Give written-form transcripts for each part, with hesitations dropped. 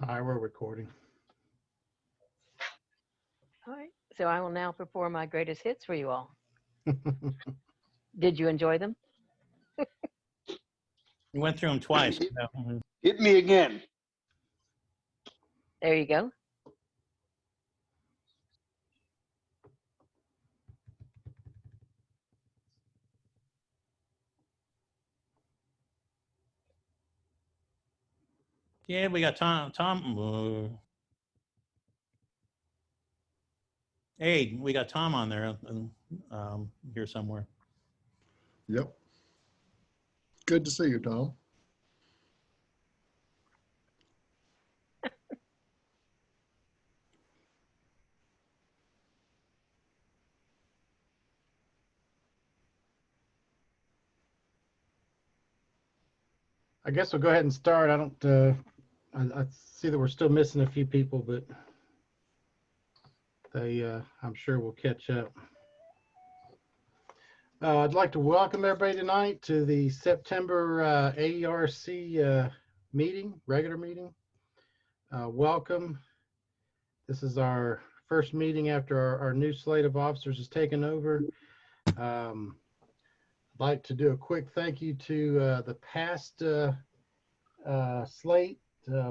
All right, we're recording. All right, so I will now perform my greatest hits for you all. Did you enjoy them? We went through them twice. Hit me again. There you go. Yeah, we got Tom. Hey, we got Tom on there here somewhere. Yep. Good to see you, Tom. I guess we'll go ahead and start. I see that we're still missing a few people, but I'm sure we'll catch up. I'd like to welcome everybody tonight to the September ARRC meeting, regular meeting. Welcome. This is our first meeting after our new slate of officers has taken over. I'd like to do a quick thank you to the past slate.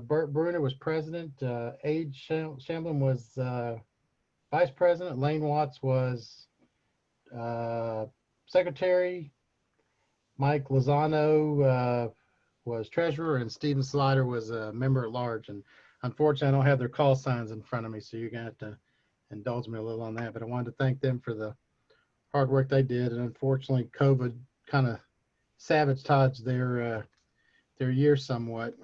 Bert Bruner was president. Age Shamblin was vice president. Lane Watts was secretary. Mike Lozano was treasurer, and Stephen Slider was a member at large. And unfortunately, I don't have their call signs in front of me, so you're gonna have to indulge me a little on that. But I wanted to thank them for the hard work they did. And unfortunately, COVID kind of sabotaged their year somewhat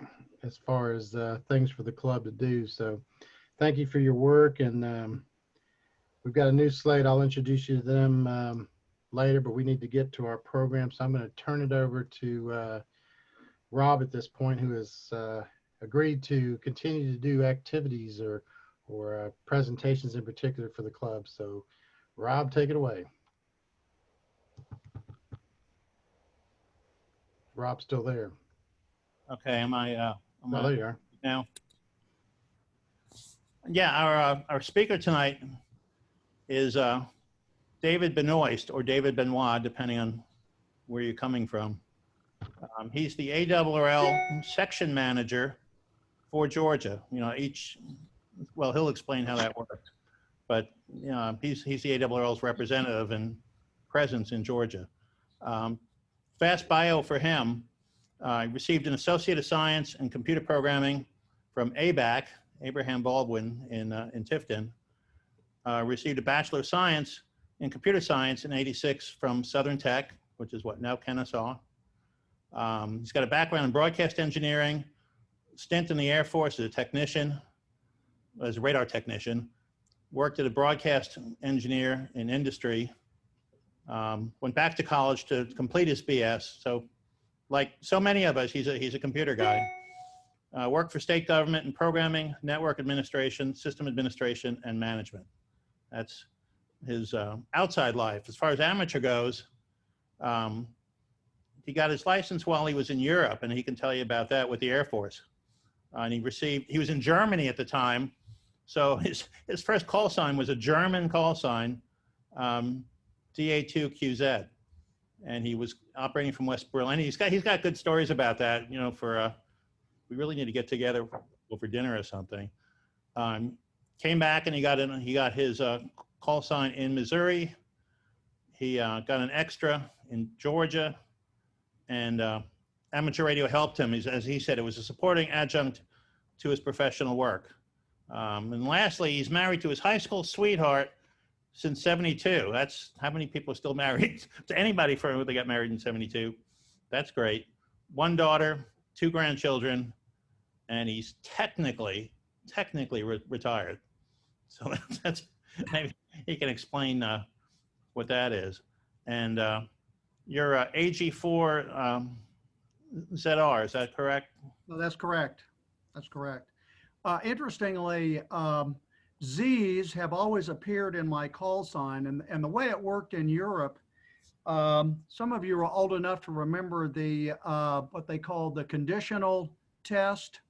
as far as things for the club to do. So thank you for your work. And we've got a new slate. I'll introduce you to them later, but we need to get to our program. So I'm going to turn it over to Rob at this point, who has agreed to continue to do activities or presentations in particular for the club. So Rob, take it away. Rob's still there. Okay, am I there you are. Now? Yeah, our speaker tonight is David Benoist, or David Benoit, depending on where you're coming from. He's the ARRL section manager for Georgia. You know, well, he'll explain how that works. But you know, he's the ARRL's representative and presence in Georgia. Fast bio for him. He received an Associate of Science in Computer Programming from ABAC, Abraham Baldwin in Tifton. Received a Bachelor of Science in Computer Science in '86 from Southern Tech, which is what, now Kennesaw. He's got a background in broadcast engineering, stint in the Air Force as a technician, as a radar technician, worked as a broadcast engineer in industry, went back to college to complete his BS. So like so many of us, he's a computer guy. Worked for state government in programming, network administration, system administration, and management. That's his outside life. As far as amateur goes, he got his license while he was in Europe, and he can tell you about that with the Air Force. And he was in Germany at the time, so his first call sign was a German call sign, DA2QZ, and he was operating from West Berlin. He's got good stories about that. You know, we really need to get together over dinner or something. Came back and he got his call sign in Missouri. He got an extra in Georgia, and amateur radio helped him. As he said, it was a supporting adjunct to his professional work. And lastly, he's married to his high school sweetheart since '72. That's how many people are still married to anybody who they got married in '72. That's great. One daughter, 2 grandchildren, and he's technically retired. So that's maybe he can explain what that is. And you're AG4ZR, is that correct? No, that's correct. That's correct. Interestingly, Z's have always appeared in my call sign, and the way it worked in Europe, some of you are old enough to remember the what they call the conditional test.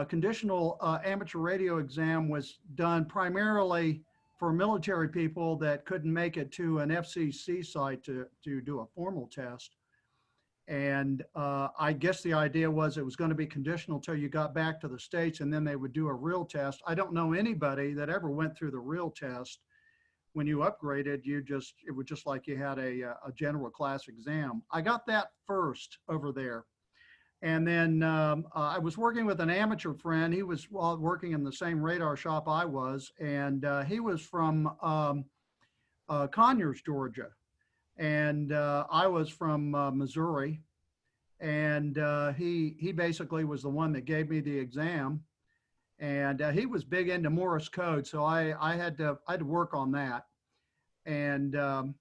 conditional amateur radio exam was done primarily for military people that couldn't make it to an FCC site to do a formal test. And I guess the idea was it was going to be conditional till you got back to the States, and then they would do a real test. I don't know anybody that ever went through the real test. When you upgraded, it was just like you had a general class exam. I got that first over there. And then I was working with an amateur friend. He was working in the same radar shop I was, and he was from Conyers, Georgia. And I was from Missouri. And he basically was the one that gave me the exam. And he was big into Morse code, so I had to work on that. And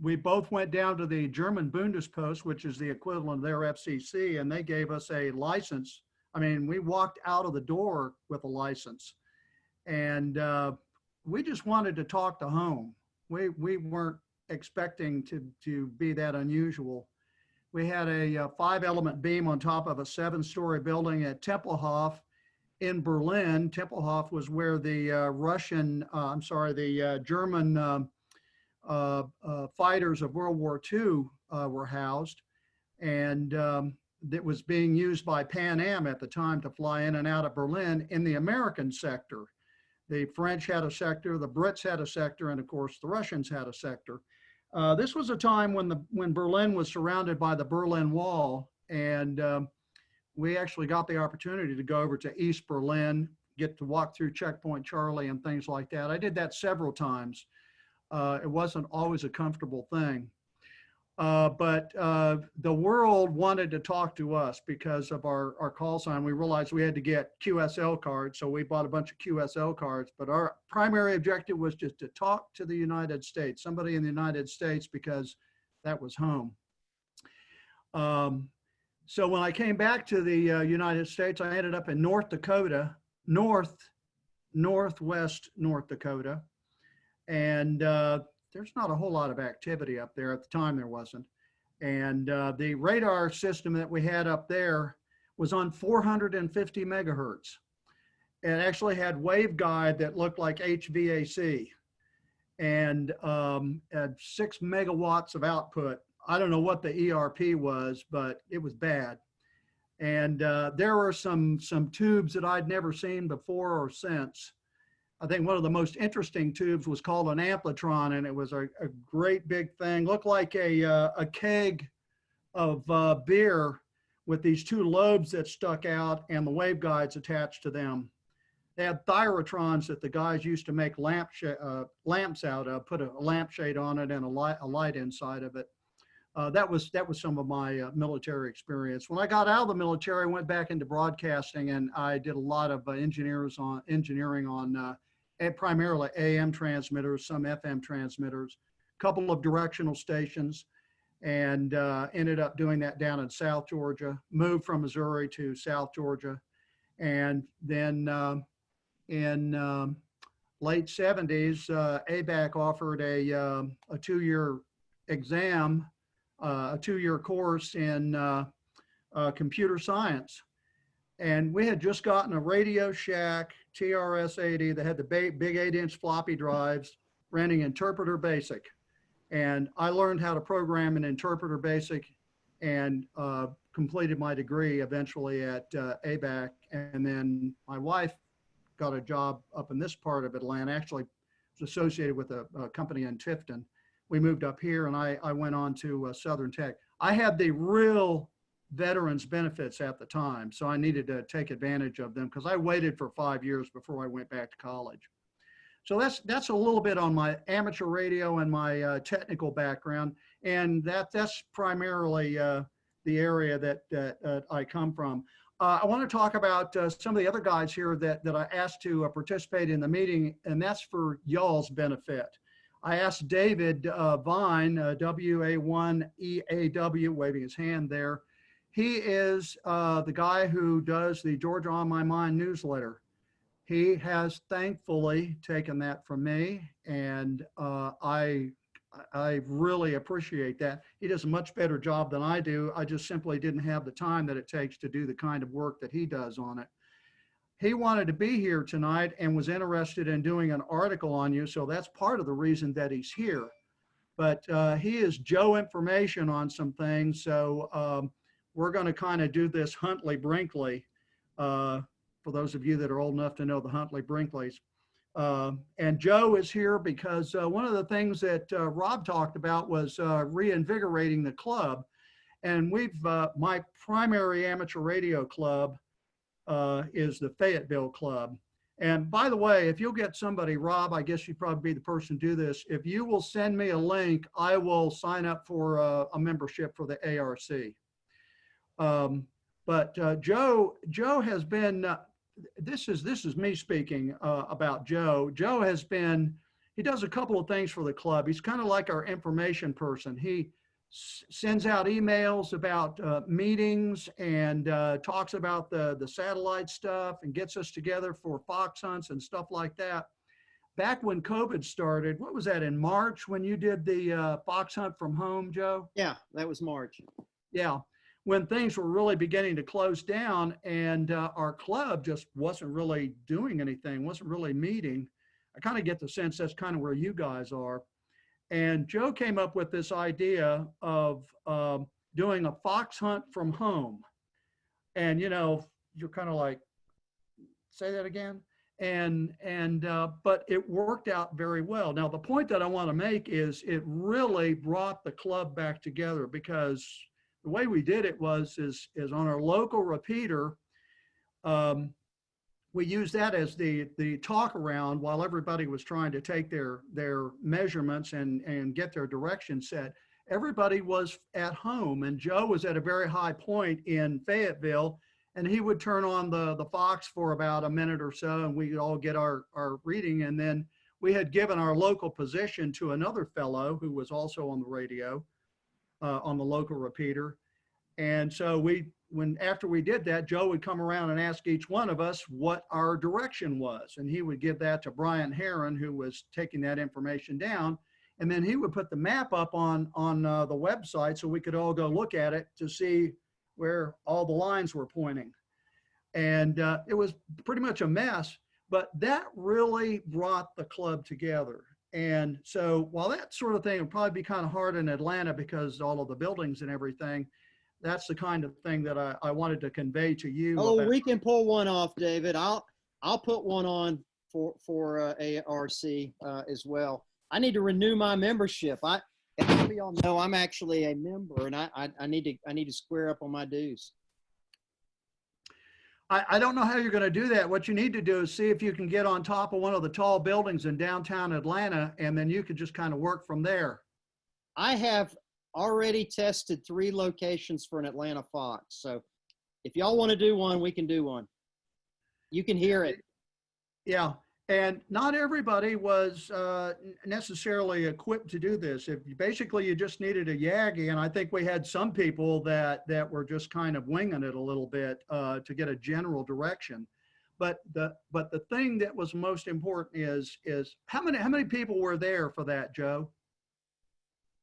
we both went down to the German Bundespost, which is the equivalent of their FCC, and they gave us a license. I mean, we walked out of the door with a license, and we just wanted to talk to home. We weren't expecting to be that unusual. We had a 5-element beam on top of a 7-story building at Tempelhof in Berlin. Tempelhof was where the German fighters of World War II were housed, and that was being used by Pan Am at the time to fly in and out of Berlin in the American sector. The French had a sector, the Brits had a sector, and of course the Russians had a sector. This was a time when Berlin was surrounded by the Berlin Wall, and we actually got the opportunity to go over to East Berlin, get to walk through Checkpoint Charlie and things like that. I did that several times. It wasn't always a comfortable thing. But the world wanted to talk to us because of our call sign. We realized we had to get QSL cards, so we bought a bunch of QSL cards. But our primary objective was just to talk to the United States, somebody in the United States, because that was home. So when I came back to the United States, I ended up in North Dakota, northwest North Dakota. And there's not a whole lot of activity up there. At the time, there wasn't. And the radar system that we had up there was on 450 megahertz. It actually had waveguide that looked like HVAC, and had 6 megawatts of output. I don't know what the ERP was, but it was bad. And there were some tubes that I'd never seen before or since. I think one of the most interesting tubes was called an amplitron, and it was a great big thing. Looked like a keg of beer with these 2 lobes that stuck out and the waveguides attached to them. They had thyrotrons that the guys used to make lamps out of, put a lampshade on it and a light inside of it. That was some of my military experience. When I got out of the military, I went back into broadcasting, and I did a lot of engineering on primarily AM transmitters, some FM transmitters, a couple of directional stations, and ended up doing that down in South Georgia, moved from Missouri to South Georgia. And then in late 70s, ABAC offered a 2-year exam, a 2-year course in computer science. And we had just gotten a Radio Shack TRS-80 that had the big 8-inch floppy drives running Interpreter Basic. And I learned how to program in Interpreter Basic and completed my degree eventually at ABAC. And then my wife got a job up in this part of Atlanta, actually was associated with a company in Tifton. We moved up here, and I went on to Southern Tech. I had the real veterans benefits at the time, so I needed to take advantage of them because I waited for 5 years before I went back to college. So that's a little bit on my amateur radio and my technical background, and that's primarily the area that I come from. I want to talk about some of the other guys here that I asked to participate in the meeting, and that's for y'all's benefit. I asked David Vine, W-A-1-E-A-W, waving his hand there. He is the guy who does the Georgia on My Mind newsletter. He has thankfully taken that from me, and I really appreciate that. He does a much better job than I do. I just simply didn't have the time that it takes to do the kind of work that he does on it. he wanted to be here tonight and was interested in doing an article on you. So that's part of the reason that he's here. But he is Joe information on some things. So we're going to kind of do this Huntley Brinkley for those of you that are old enough to know the Huntley Brinkleys. And Joe is here because one of the things that Rob talked about was reinvigorating the club. And my primary amateur radio club is the Fayetteville Club. And by the way, if you'll get somebody, Rob, I guess you'd probably be the person to do this. If you will send me a link, I will sign up for a membership for the ARC. But Joe has been, this is me speaking about Joe. Joe has been, he does a couple of things for the club. He's kind of like our information person. He sends out emails about meetings and talks about the satellite stuff and gets us together for fox hunts and stuff like that. Back when COVID started, what was that, in March when you did the fox hunt from home, Joe? Yeah, that was March. Yeah, when things were really beginning to close down and our club just wasn't really doing anything, wasn't really meeting. I kind of get the sense that's kind of where you guys are. And Joe came up with this idea of doing a fox hunt from home. And, you know, you're kind of like, say that again? But it worked out very well. Now, the point that I want to make is it really brought the club back together, because the way we did it is on our local repeater. We used that as the talk around while everybody was trying to take their measurements and get their direction set. Everybody was at home, and Joe was at a very high point in Fayetteville, and he would turn on the Fox for about a minute or so, and we could all get our reading. And then we had given our local position to another fellow who was also on the radio, on the local repeater. And so after we did that, Joe would come around and ask each one of us what our direction was. And he would give that to Brian Herron, who was taking that information down. And then he would put the map up on the website so we could all go look at it to see where all the lines were pointing. And it was pretty much a mess, but that really brought the club together. And so while that sort of thing would probably be kind of hard in Atlanta because all of the buildings and everything, that's the kind of thing that I wanted to convey to you. Oh, we can pull one off, David. I'll put one on for ARC as well. I need to renew my membership. As some of y'all know, I'm actually a member, and I need to square up on my dues. I don't know how you're going to do that. What you need to do is see if you can get on top of one of the tall buildings in downtown Atlanta, and then you could just kind of work from there. I have already tested 3 locations for an Atlanta Fox. So if y'all want to do one, we can do one. You can hear it. Yeah. And not everybody was necessarily equipped to do this. Basically you just needed a Yagi, and I think we had some people that were just kind of winging it a little bit to get a general direction. But the thing that was most important is how many people were there for that, Joe?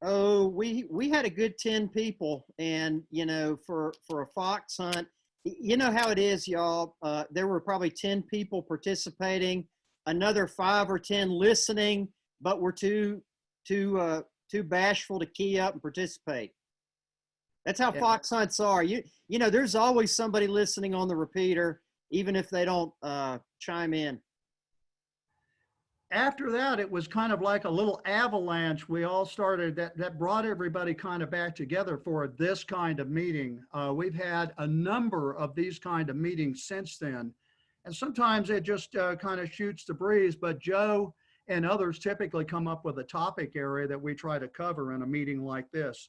Oh, we had a good 10 people, and you know, for a fox hunt, you know how it is, y'all. There were probably 10 people participating, another 5 or 10 listening, but were too bashful to key up and participate. That's how fox hunts are. You know, there's always somebody listening on the repeater, even if they don't chime in. After that, it was kind of like a little avalanche. We all started, that brought everybody kind of back together for this kind of meeting. We've had a number of these kind of meetings since then. And sometimes it just kind of shoots the breeze, but Joe and others typically come up with a topic area that we try to cover in a meeting like this.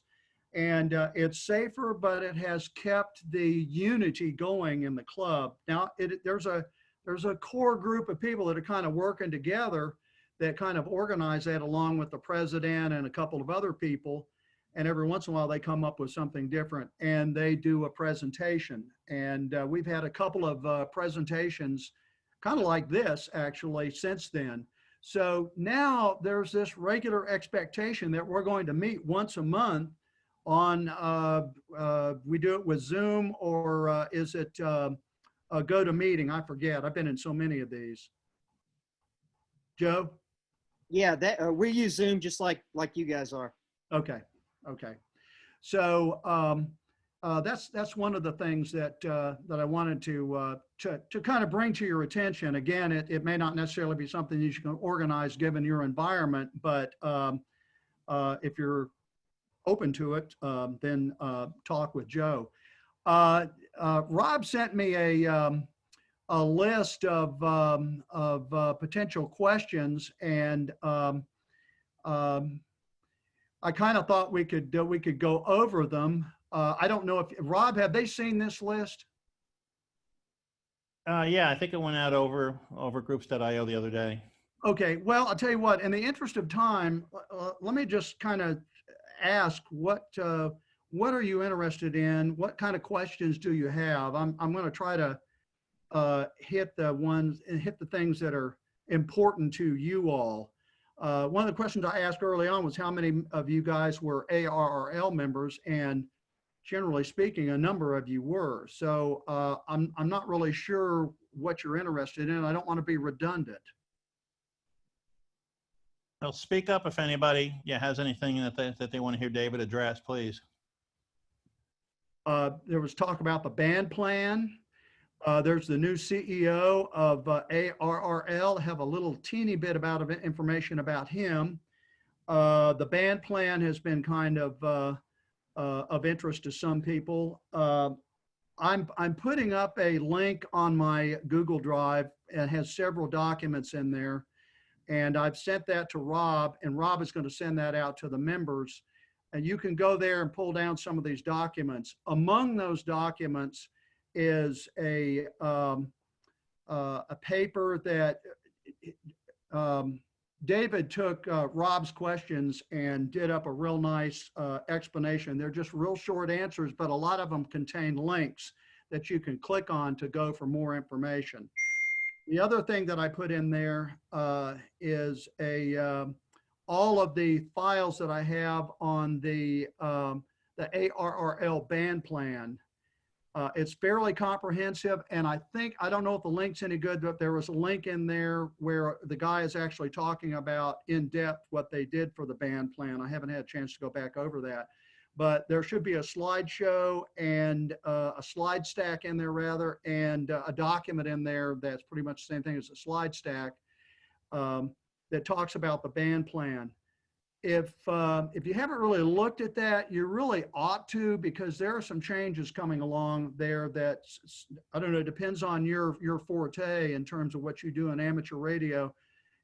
And it's safer, but it has kept the unity going in the club. Now, there's a core group of people that are kind of working together that kind of organize that along with the president and a couple of other people. And every once in a while they come up with something different and they do a presentation. And we've had a couple of presentations kind of like this actually since then. So now there's this regular expectation that we're going to meet once a month on, we do it with Zoom, or is it go to meeting. I forget. I've been in so many of these. Joe? Yeah, that we use Zoom just like you guys are. Okay. Okay. So that's one of the things that that I wanted to kind of bring to your attention. Again, it may not necessarily be something you can organize given your environment, but if you're open to it, then talk with Joe. Rob sent me a list of potential questions, and I kind of thought we could go over them. I don't know if Rob, have they seen this list? Yeah, I think it went out over groups.io the other day. Okay, well, I'll tell you what, in the interest of time, let me just kind of ask what are you interested in? What kind of questions do you have? I'm going to try to hit the things that are important to you all. One of the questions I asked early on was how many of you guys were ARRL members, and generally speaking, a number of you were. So I'm not really sure what you're interested in. I don't want to be redundant. Well, speak up if anybody has anything that they want to hear David address, please. There was talk about the band plan. There's the new CEO of ARRL. Have a little teeny bit about information about him. The band plan has been kind of interest to some people. I'm putting up a link on my Google Drive. It has several documents in there, and I've sent that to Rob, and Rob is going to send that out to the members. And you can go there and pull down some of these documents. Among those documents is a paper that David took Rob's questions and did up a real nice explanation. They're just real short answers, but a lot of them contain links that you can click on to go for more information. The other thing that I put in there is all of the files that I have on the ARRL band plan. It's fairly comprehensive, and I don't know if the link's any good, but there was a link in there where the guy is actually talking about in depth what they did for the band plan. I haven't had a chance to go back over that, but there should be a slideshow and a slide stack in there rather, and a document in there that's pretty much the same thing as a slide stack that talks about the band plan. If you haven't really looked at that, you really ought to, because there are some changes coming along there that, I don't know, it depends on your forte in terms of what you do in amateur radio.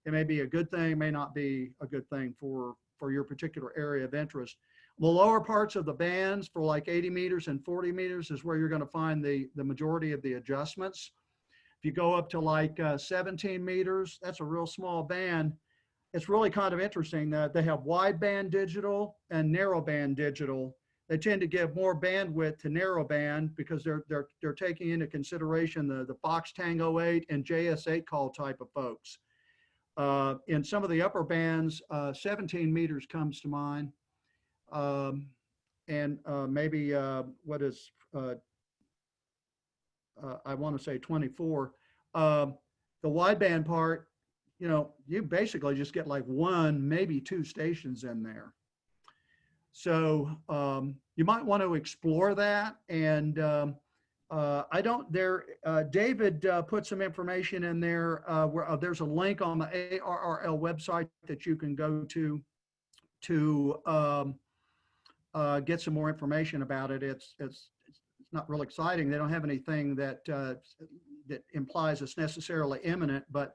It may be a good thing, may not be a good thing for your particular area of interest. The lower parts of the bands for like 80 meters and 40 meters is where you're going to find the majority of the adjustments. If you go up to like 17 meters, that's a real small band. It's really kind of interesting that they have wideband digital and narrowband digital. They tend to give more bandwidth to narrowband because they're taking into consideration the Fox Tango 8 and JS8 call type of folks. In some of the upper bands, 17 meters comes to mind, and maybe what is I want to say 24. The wideband part, you know, you basically just get like one, maybe two stations in there. So you might want to explore that. And David put some information in there where there's a link on the ARRL website that you can go to get some more information about it. It's not real exciting. They don't have anything that that implies it's necessarily imminent, but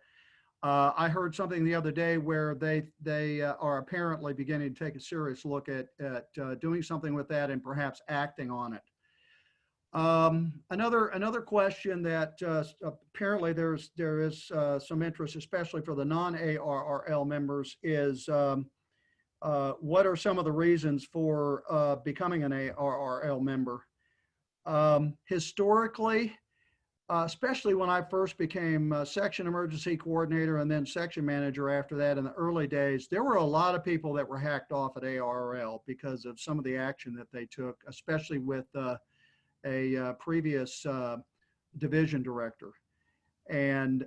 I heard something the other day where they are apparently beginning to take a serious look at doing something with that and perhaps acting on it. Another question that apparently there is some interest, especially for the non-ARRL members, is what are some of the reasons for becoming an ARRL member? Historically, especially when I first became section emergency coordinator and then section manager after that in the early days, there were a lot of people that were hacked off at ARRL because of some of the action that they took, especially with a previous division director. And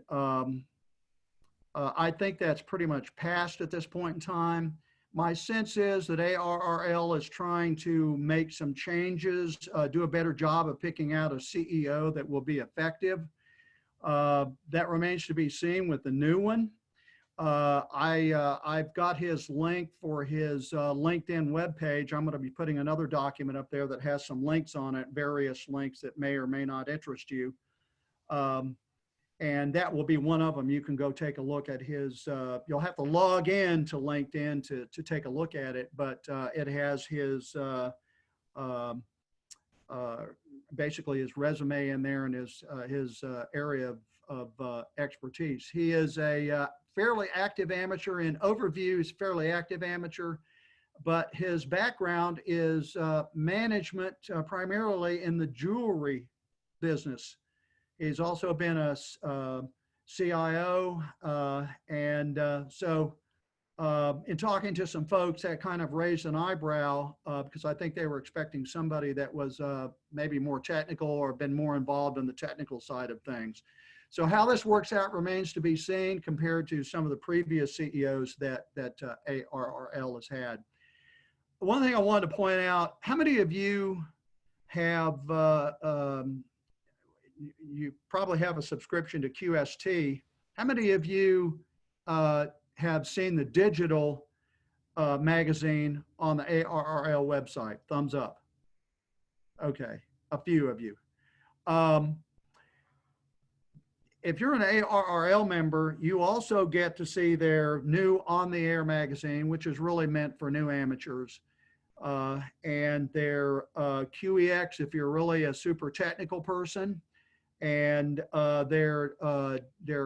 I think that's pretty much passed at this point in time. My sense is that ARRL is trying to make some changes, do a better job of picking out a CEO that will be effective. That remains to be seen with the new one. I've got his link for his LinkedIn webpage. I'm going to be putting another document up there that has some links on it, various links that may or may not interest you. And that will be one of them. You can go take a look at his, you'll have to log in to LinkedIn to take a look at it, but it has his, basically his resume in there and his area of expertise. He is a fairly active amateur. In overview, he's fairly active amateur, but his background is management, primarily in the jewelry business. He's also been a CIO, and so in talking to some folks, that kind of raised an eyebrow because I think they were expecting somebody that was maybe more technical or been more involved in the technical side of things. So how this works out remains to be seen compared to some of the previous CEOs that ARRL has had. One thing I wanted to point out, how many of you have you probably have a subscription to QST. How many of you have seen the digital magazine on the ARRL website? Thumbs up. Okay, a few of you. If you're an ARRL member, you also get to see their new On the Air magazine, which is really meant for new amateurs. And their QEX, if you're really a super technical person, and their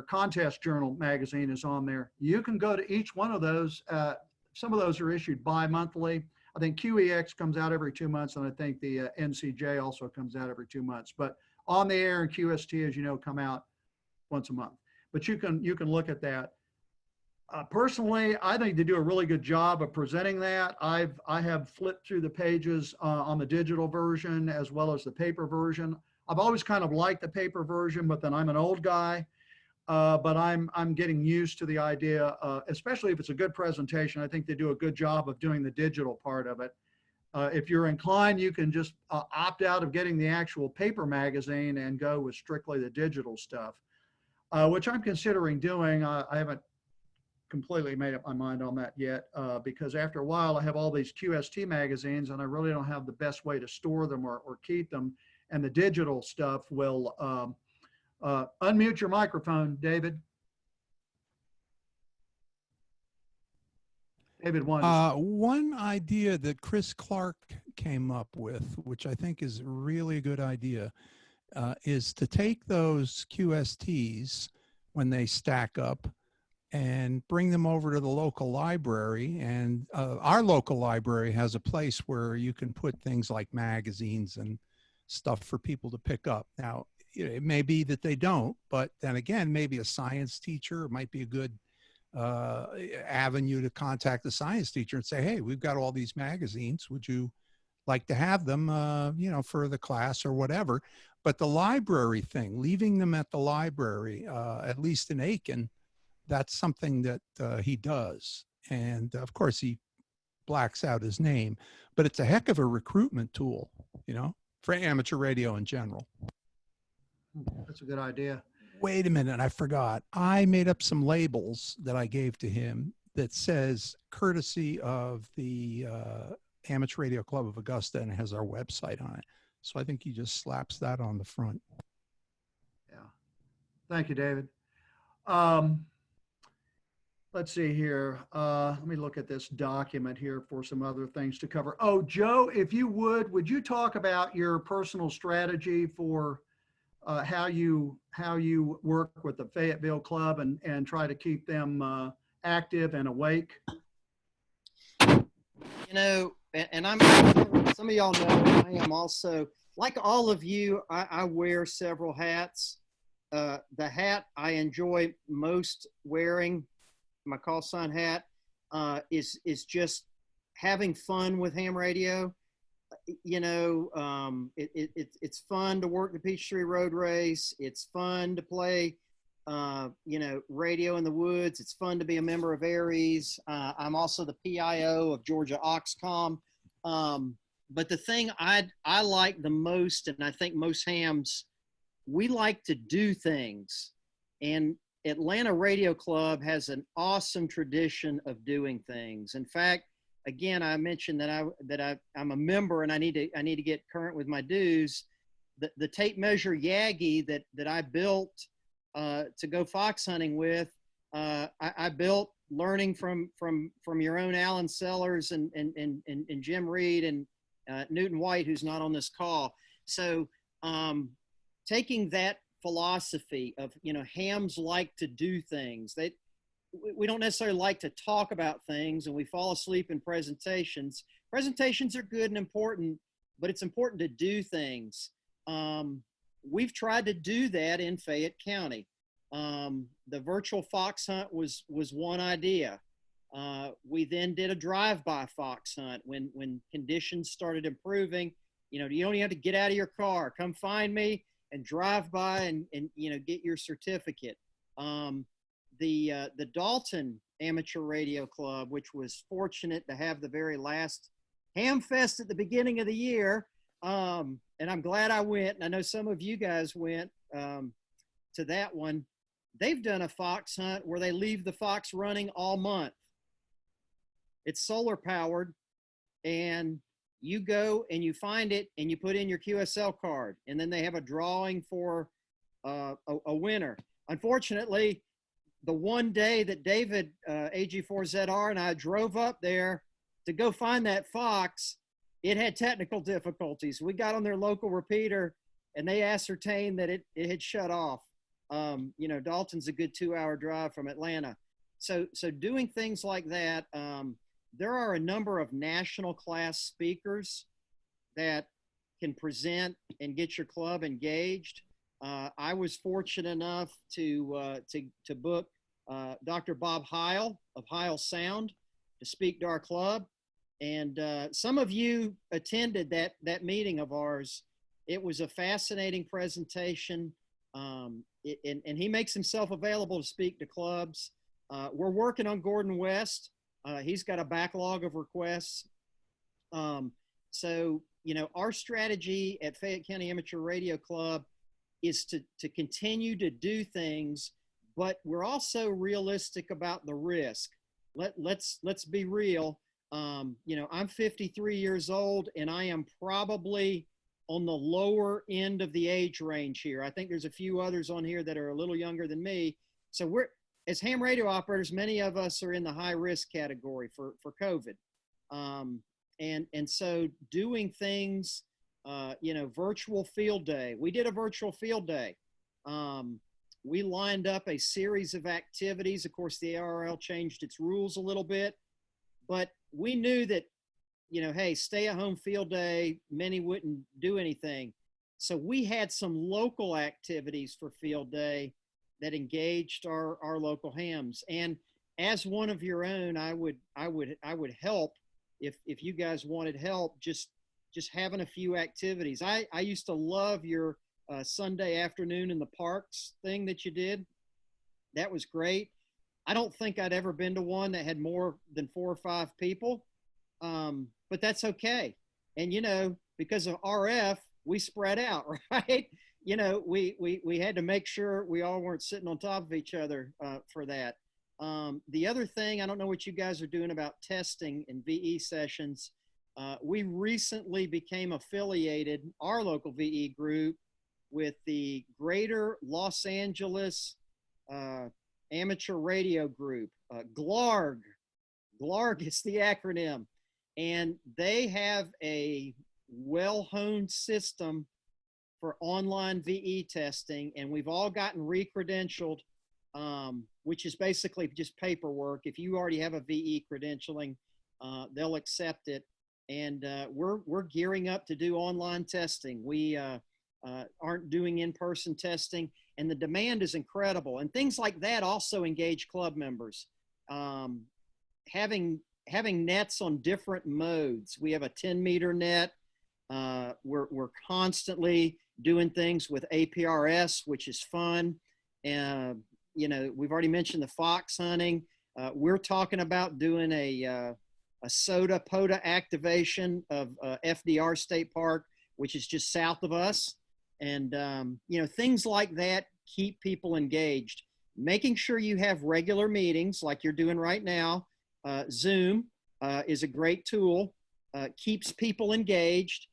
contest journal magazine is on there. You can go to each one of those. Some of those are issued bi-monthly. I think QEX comes out every 2 months, and I think the NCJ also comes out every 2 months. But On the Air and QST, as you know, come out once a month. But you can look at that. Personally, I think they do a really good job of presenting that. I have flipped through the pages on the digital version as well as the paper version. I've always kind of liked the paper version, but then I'm an old guy. But I'm getting used to the idea, especially if it's a good presentation. I think they do a good job of doing the digital part of it. If you're inclined, you can just opt out of getting the actual paper magazine and go with strictly the digital stuff, which I'm considering doing. I haven't completely made up my mind on that yet, because after a while I have all these QST magazines and I really don't have the best way to store them or keep them. And the digital stuff will, unmute your microphone, David. David won. One idea that Chris Clark came up with, which I think is really a good idea, is to take those QSTs when they stack up and bring them over to the local library. And our local library has a place where you can put things like magazines and stuff for people to pick up. Now, it may be that they don't, but then again, maybe a science teacher might be a good avenue to contact the science teacher and say, hey, we've got all these magazines. Would you like to have them, for the class or whatever? But the library thing, leaving them at the library, at least in Aiken, that's something that he does. And of course, he blacks out his name, but it's a heck of a recruitment tool, for amateur radio in general. That's a good idea. Wait a minute, I forgot. I made up some labels that I gave to him that says courtesy of the Amateur Radio Club of Augusta, and it has our website on it. So I think he just slaps that on the front. Yeah. Thank you, David. Let's see here. Let me look at this document here for some other things to cover. Oh, Joe, if you would you talk about your personal strategy for how you work with the Fayetteville Club and try to keep them active and awake? And I'm, some of y'all know I am also, like all of you, I wear several hats. The hat I enjoy most wearing, my call sign hat, is just having fun with ham radio. It's fun to work the Peachtree Road Race. It's fun to play, radio in the woods. It's fun to be a member of ARRL. I'm also the PIO of Georgia Oxcom. But the thing I like the most, and I think most hams, we like to do things. And Atlanta Radio Club has an awesome tradition of doing things. In fact, again, I mentioned that I'm a member and I need to get current with my dues. The tape measure Yagi that I built to go fox hunting with, I built learning from your own Alan Sellers and Jim Reed and Newton White, who's not on this call. So taking that philosophy of, hams like to do things. We don't necessarily like to talk about things, and we fall asleep in presentations. Presentations are good and important, but it's important to do things. We've tried to do that in Fayette County. The virtual fox hunt was one idea. We then did a drive-by fox hunt when conditions started improving. You don't even have to get out of your car. Come find me and drive by and get your certificate. The Dalton Amateur Radio Club, which was fortunate to have the very last Ham Fest at the beginning of the year. And I'm glad I went. And I know some of you guys went to that one. They've done a fox hunt where they leave the fox running all month. It's solar powered, and you go and you find it and you put in your QSL card, and then they have a drawing for a winner. Unfortunately, the one day that David, AG4ZR, and I drove up there to go find that fox, it had technical difficulties. We got on their local repeater and they ascertained that it had shut off. Dalton's a good 2-hour drive from Atlanta. So doing things like that, there are a number of national class speakers that can present and get your club engaged. I was fortunate enough to book Dr. Bob Heil of Heil Sound to speak to our club. And some of you attended that meeting of ours. It was a fascinating presentation. And he makes himself available to speak to clubs. We're working on Gordon West. He's got a backlog of requests. So, our strategy at Fayette County Amateur Radio Club is to continue to do things, but we're also realistic about the risk. Let's be real. I'm 53 years old, and I am probably on the lower end of the age range here. I think there's a few others on here that are a little younger than me. So as ham radio operators, many of us are in the high risk category for COVID. And so doing things, virtual field day. We did a virtual field day. We lined up a series of activities. Of course, the ARRL changed its rules a little bit, but we knew that, hey, stay at home field day, many wouldn't do anything. So we had some local activities for field day that engaged our local hams. And as one of your own, I would help if you guys wanted help, just having a few activities. I used to love your Sunday afternoon in the parks thing that you did. That was great. I don't think I'd ever been to one that had more than 4 or 5 people, but that's okay. And, because of RF, we spread out, right? We had to make sure we all weren't sitting on top of each other for that. The other thing, I don't know what you guys are doing about testing and VE sessions. We recently became affiliated, our local VE group, with the Greater Los Angeles Amateur Radio Group, GLARG. GLARG is the acronym. And they have a well-honed system for online VE testing, and we've all gotten re-credentialed, which is basically just paperwork. If you already have a VE credentialing, they'll accept it. And we're gearing up to do online testing. We aren't doing in-person testing, and the demand is incredible. And things like that also engage club members. Having nets on different modes. We have a 10-meter net, We're constantly doing things with APRS, which is fun. And, you know, we've already mentioned the fox hunting. We're talking about doing a SOTA POTA activation of FDR State Park, which is just south of us. And, you know, things like that keep people engaged. Making sure you have regular meetings like you're doing right now. Zoom is a great tool, keeps people engaged.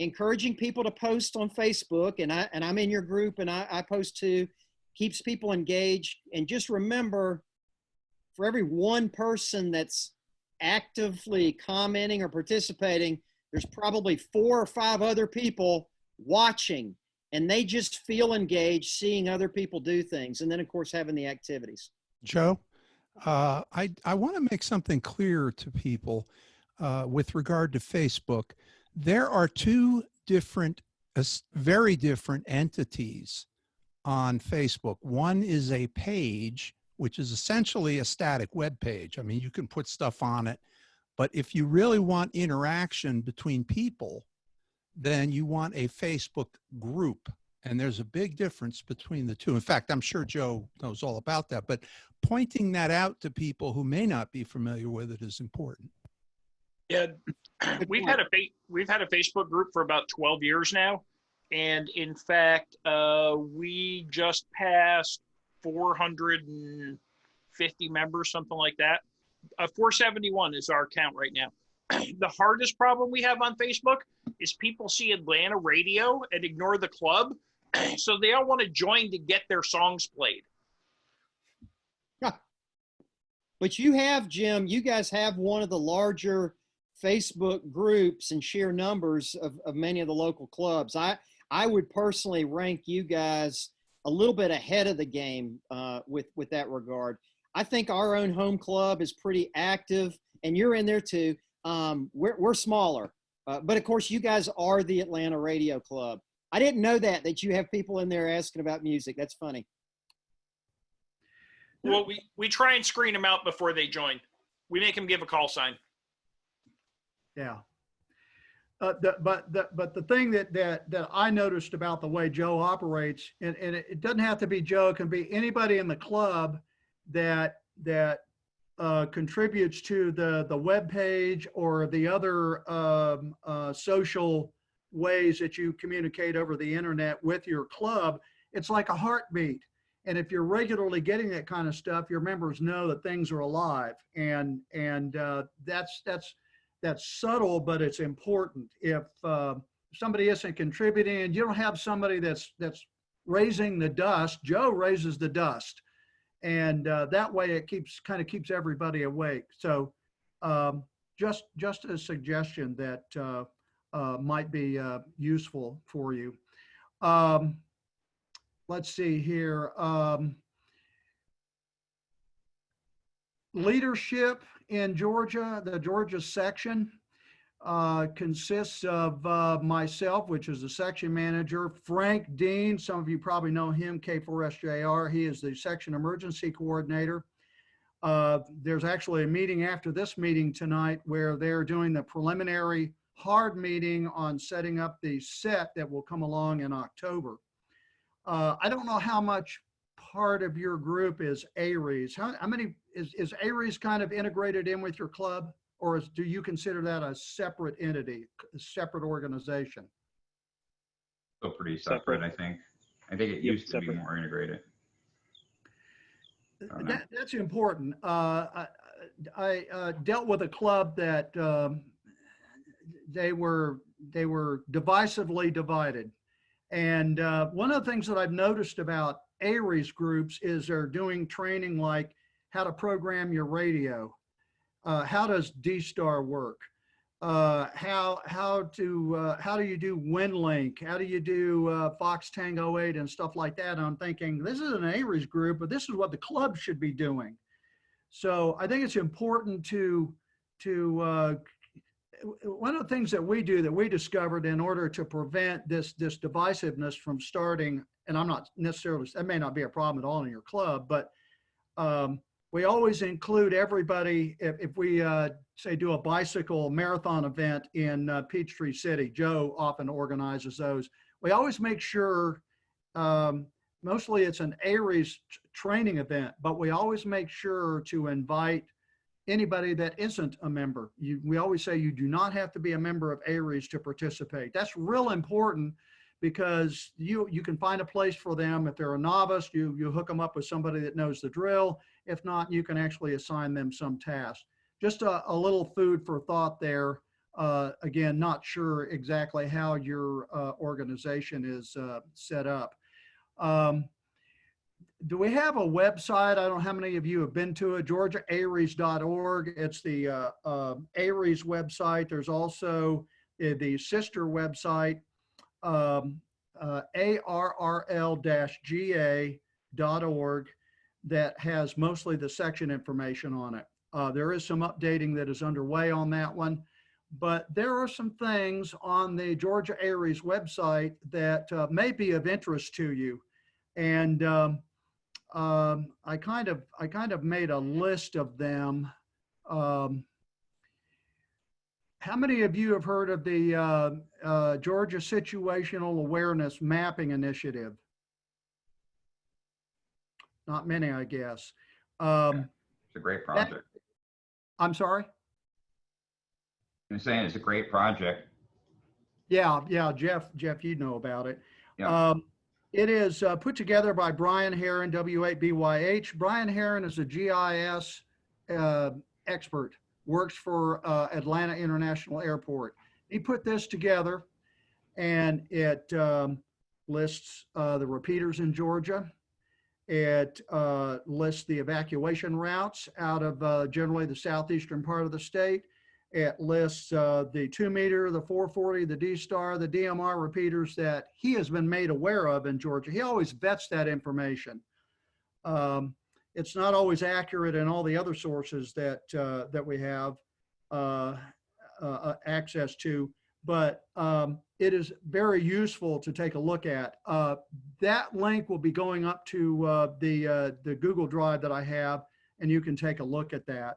Encouraging people to post on Facebook, and I'm in your group and I post too, keeps people engaged. And just remember, for every one person that's actively commenting or participating, there's probably 4 or 5 other people watching, and they just feel engaged seeing other people do things. And then of course having the activities. Joe, I want to make something clear to people with regard to Facebook. There are 2 different, very different entities on Facebook. One is a page, which is essentially a static web page. I mean, you can put stuff on it, but if you really want interaction between people, then you want a Facebook group. And there's a big difference between the 2. In fact, I'm sure Joe knows all about that, but pointing that out to people who may not be familiar with it is important. Yeah, we've had a Facebook group for about 12 years now, and in fact, we just passed 450 members, something like that. 471 is our count right now. The hardest problem we have on Facebook is people see Atlanta radio and ignore the club, so they all want to join to get their songs played. But you have, Jim, you guys have one of the larger Facebook groups and sheer numbers of many of the local clubs. I would personally rank you guys a little bit ahead of the game with that regard. I think our own home club is pretty active, and you're in there too. We're smaller, but of course you guys are the Atlanta Radio Club. I didn't know that you have people in there asking about music. That's funny. Well, we try and screen them out before they join. We make them give a call sign. Yeah. But the thing that I noticed about the way Joe operates, and it doesn't have to be Joe, it can be anybody in the club that contributes to the web page or the other social ways that you communicate over the internet with your club. It's like a heartbeat. And if you're regularly getting that kind of stuff, your members know that things are alive. And that's subtle, but it's important. If somebody isn't contributing, you don't have somebody that's raising the dust. Joe raises the dust, and that way it kind of keeps everybody awake. So just a suggestion that might be useful for you. Let's see here. Leadership in Georgia, the Georgia section consists of myself, which is the section manager, Frank Dean, some of you probably know him, K4SJR. He is the section emergency coordinator. There's actually a meeting after this meeting tonight where they're doing the preliminary hard meeting on setting up the set that will come along in October. I don't know how much part of your group is ARRL. How many is ARRL kind of integrated in with your club, or do you consider that a separate entity, a separate organization? Still pretty separate, I think. I think it used to be more integrated. That's important. I dealt with a club that they were divisively divided. And one of the things that I've noticed about ARRL groups is they're doing training like how to program your radio, how does D-Star work, how do you do WinLink, how do you do Fox Tango 8 and stuff like that. And I'm thinking this is an ARRL group, but this is what the club should be doing. So I think it's important to one of the things that we do that we discovered in order to prevent this divisiveness from starting, and I'm not necessarily, that may not be a problem at all in your club, but we always include everybody. If we say do a bicycle marathon event in Peachtree City, Joe often organizes those. We always make sure, mostly it's an ARRL training event, but we always make sure to invite anybody that isn't a member. We always say you do not have to be a member of ARRL to participate. That's real important, because you can find a place for them. If they're a novice, you hook them up with somebody that knows the drill. If not, you can actually assign them some task. Just a little food for thought there. Again, not sure exactly how your organization is set up. Do we have a website? I don't know how many of you have been to it. GeorgiaARRLs.org. It's the ARRLs website. There's also the sister website, ARRL-GA.org, that has mostly the section information on it. There is some updating that is underway on that one, but there are some things on the Georgia ARRLs website that may be of interest to you. And I kind of made a list of them. How many of you have heard of the Georgia Situational Awareness Mapping Initiative? Not many, I guess. It's a great project. I'm sorry? I'm saying it's a great project. Yeah, Jeff, you know about it. Yeah. It is put together by Brian Herron, W8BYH. Brian Herron is a GIS expert, works for Atlanta International Airport. He put this together, and it lists the repeaters in Georgia. It lists the evacuation routes out of generally the southeastern part of the state. It lists the 2 meter, the 440, the D-Star, the DMR repeaters that he has been made aware of in Georgia. He always vets that information. It's not always accurate in all the other sources that we have access to, but it is very useful to take a look at. That link will be going up to the Google Drive that I have, and you can take a look at that.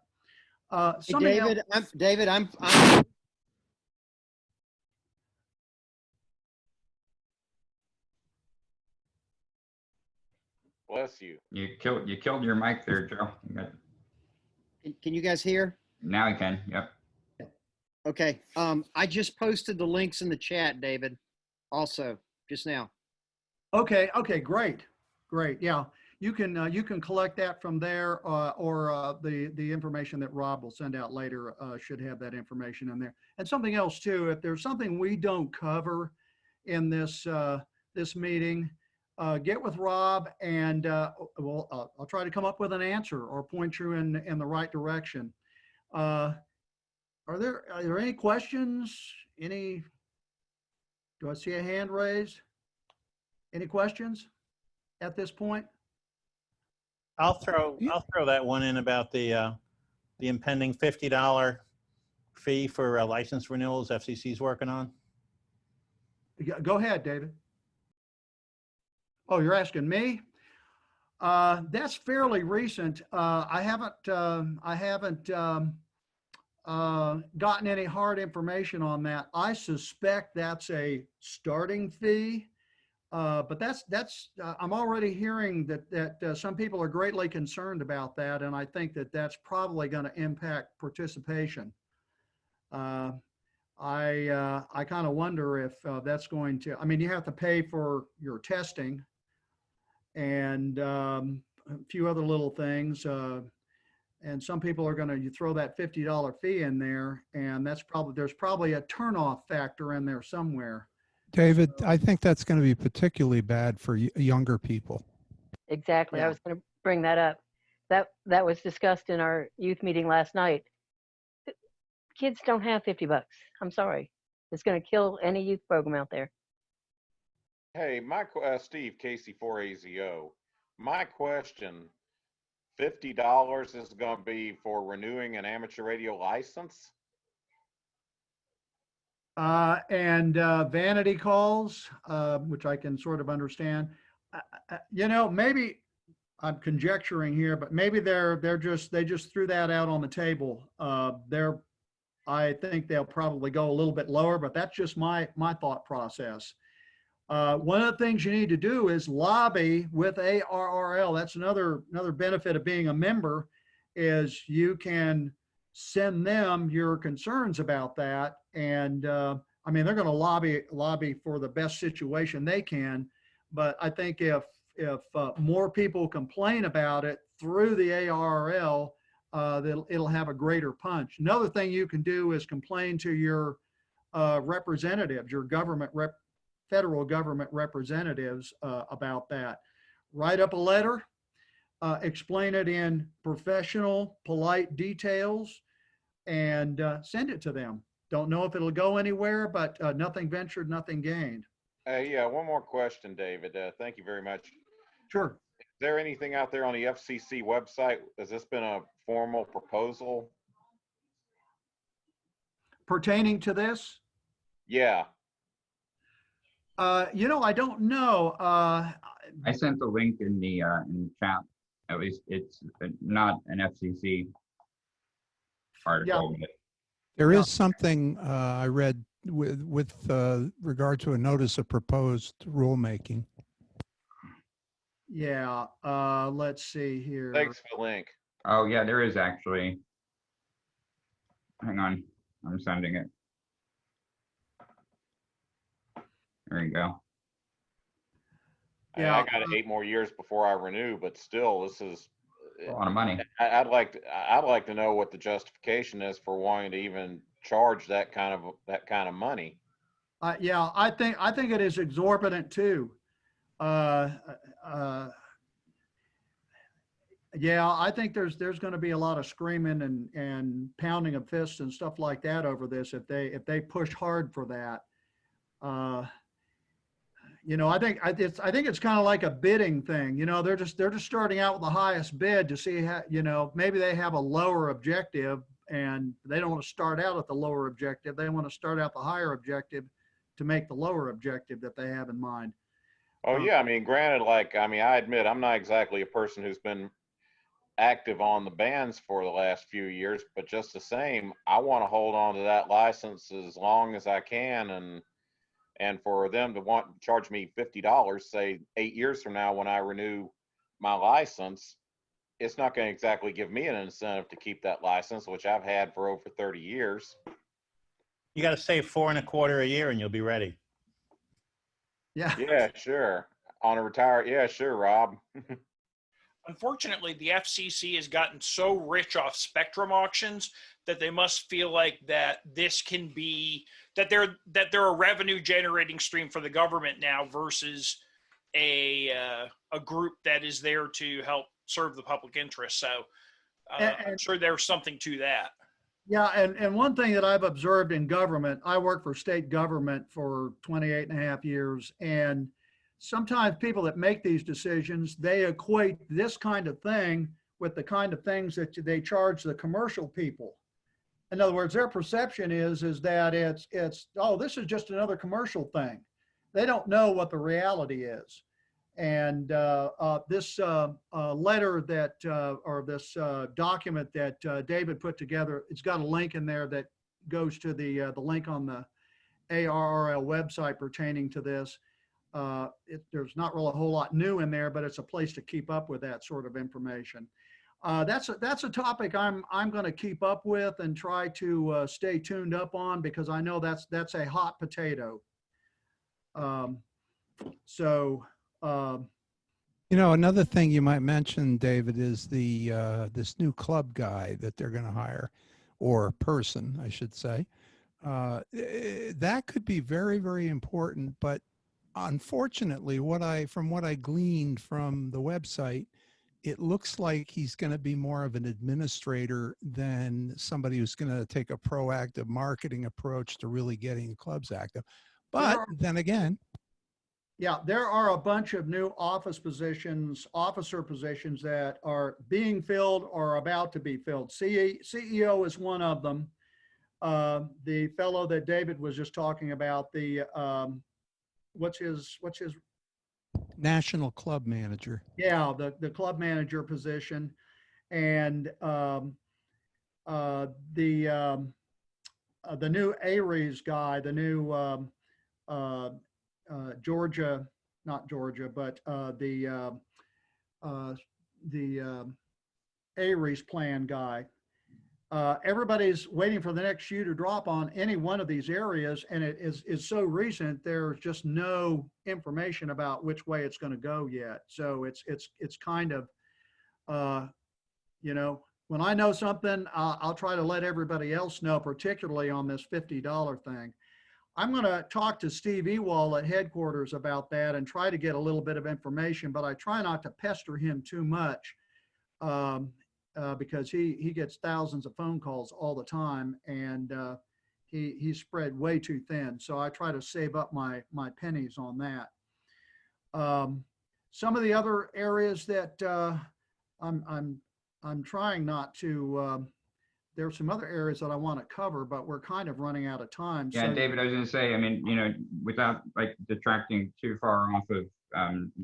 Hey, David, I'm Bless you. You killed your mic there, Joe. Can you guys hear? Now I can. Yep. Okay. I just posted the links in the chat, David, also just now. Okay, great. Yeah, you can collect that from there, or the information that Rob will send out later should have that information in there. And something else too, if there's something we don't cover in this this meeting, get with Rob, and I'll try to come up with an answer or point you in the right direction. Are there any questions? Do I see a hand raised? Any questions at this point? I'll throw that one in about the impending $50 fee for license renewals FCC's working on. Go ahead, David. Oh, you're asking me? That's fairly recent. I haven't gotten any hard information on that. I suspect that's a starting fee. But I'm already hearing that some people are greatly concerned about that, and I think that's probably going to impact participation. I kind of wonder if that's going to. I mean, you have to pay for your testing and a few other little things, and some people are going to throw that $50 fee in there, and there's probably a turnoff factor in there somewhere. David, I think that's going to be particularly bad for younger people. Exactly. Yeah. I was going to bring that up. That was discussed in our youth meeting last night. Kids don't have $50. I'm sorry. It's going to kill any youth program out there. Hey, Steve Casey 4AZO. My question, $50 is going to be for renewing an amateur radio license? And vanity calls, which I can sort of understand. Maybe I'm conjecturing here, but maybe they just threw that out on the table. I think they'll probably go a little bit lower, but that's just my thought process. One of the things you need to do is lobby with ARRL. That's another benefit of being a member, is you can send them your concerns about that. And I mean, they're going to lobby for the best situation they can. But I think if more people complain about it through the ARRL, it'll have a greater punch. Another thing you can do is complain to your representatives, your federal government representatives about that. Write up a letter, explain it in professional, polite details, and send it to them. Don't know if it'll go anywhere, but nothing ventured, nothing gained. Yeah, one more question, David. Thank you very much. Sure. Is there anything out there on the FCC website? Has this been a formal proposal? Pertaining to this? Yeah. You know, I don't know. I sent the link in the chat. At least it's not an FCC article. Yeah. There is something I read with regard to a notice of proposed rulemaking. Yeah, let's see here. Thanks for the link. Oh yeah, there is actually. Hang on, I'm sending it. There you go. Yeah, I got 8 more years before I renew, but still, this is A lot of money. I'd like to know what the justification is for wanting to even charge that kind of money. Yeah, I think it is exorbitant too. Yeah, I think there's going to be a lot of screaming and pounding of fists and stuff like that over this if they push hard for that. You know, I think it's kind of like a bidding thing. You know, they're just starting out with the highest bid to see how, you know, maybe they have a lower objective and they don't want to start out at the lower objective. They want to start out the higher objective to make the lower objective that they have in mind. Oh yeah, I mean, granted, I admit I'm not exactly a person who's been active on the bands for the last few years, but just the same, I want to hold on to that license as long as I can, and for them to want to charge me $50, say 8 years from now when I renew my license, it's not going to exactly give me an incentive to keep that license, which I've had for over 30 years. You got to save $4.25 a year and you'll be ready. Yeah. Yeah, sure. On a retire, yeah, sure, Rob. Unfortunately, the FCC has gotten so rich off spectrum auctions that they must feel like that this can be that they're a revenue generating stream for the government now versus a group that is there to help serve the public interest. So I'm sure there's something to that. Yeah, and one thing that I've observed in government, I worked for state government for 28 and a half years, and sometimes people that make these decisions, they equate this kind of thing with the kind of things that they charge the commercial people. In other words, their perception is that it's oh, this is just another commercial thing. They don't know what the reality is. And this letter that, or this document that David put together, it's got a link in there that goes to the link on the ARRL website pertaining to this. There's not really a whole lot new in there, but it's a place to keep up with that sort of information. That's a topic I'm going to keep up with and try to stay tuned up on, because I know that's a hot potato. You know, another thing you might mention, David, is the this new club guy that they're going to hire, or person, I should say. That could be very, very important. But unfortunately, from what I gleaned from the website, it looks like he's going to be more of an administrator than somebody who's going to take a proactive marketing approach to really getting clubs active. But then again, yeah, there are a bunch of new officer positions that are being filled or about to be filled. CEO is one of them. The fellow that David was just talking about, what's his National club manager. Yeah, the club manager position, and the new ARRL guy, the new Georgia, not Georgia, but the ARRL plan guy. Everybody's waiting for the next shoe to drop on any one of these areas, and it is so recent. There's just no information about which way it's going to go yet. So it's kind of, you know, when I know something, I'll try to let everybody else know, particularly on this $50 thing. I'm going to talk to Steve Ewald at headquarters about that and try to get a little bit of information, but I try not to pester him too much. Because he gets thousands of phone calls all the time, and he's spread way too thin. So I try to save up my pennies on that. Some of the other areas that I'm trying not to. There's some other areas that I want to cover, but we're kind of running out of time. Yeah, so, David, I was going to say, I mean, you know, without like detracting too far off of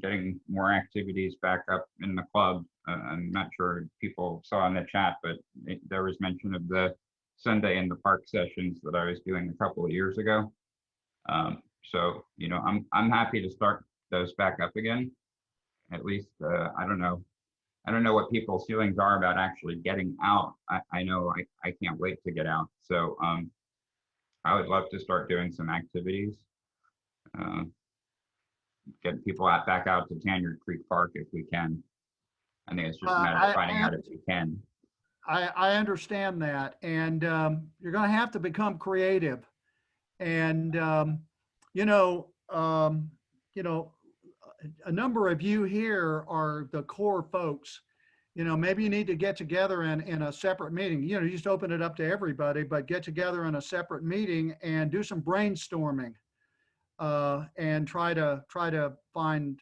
getting more activities back up in the club. I'm not sure people saw in the chat, but there was mention of the Sunday in the park sessions that I was doing a couple of years ago. So, you know, I'm happy to start those back up again. At least, I don't know what people's feelings are about actually getting out. I know I can't wait to get out. So I would love to start doing some activities. Get people back out to Tanyard Creek Park if we can. I think it's just a matter of finding out if we can. I understand that, and you're going to have to become creative. And you know, a number of you here are the core folks. You know, maybe you need to get together in a separate meeting. You know, you just open it up to everybody, but get together in a separate meeting and do some brainstorming. And try to find,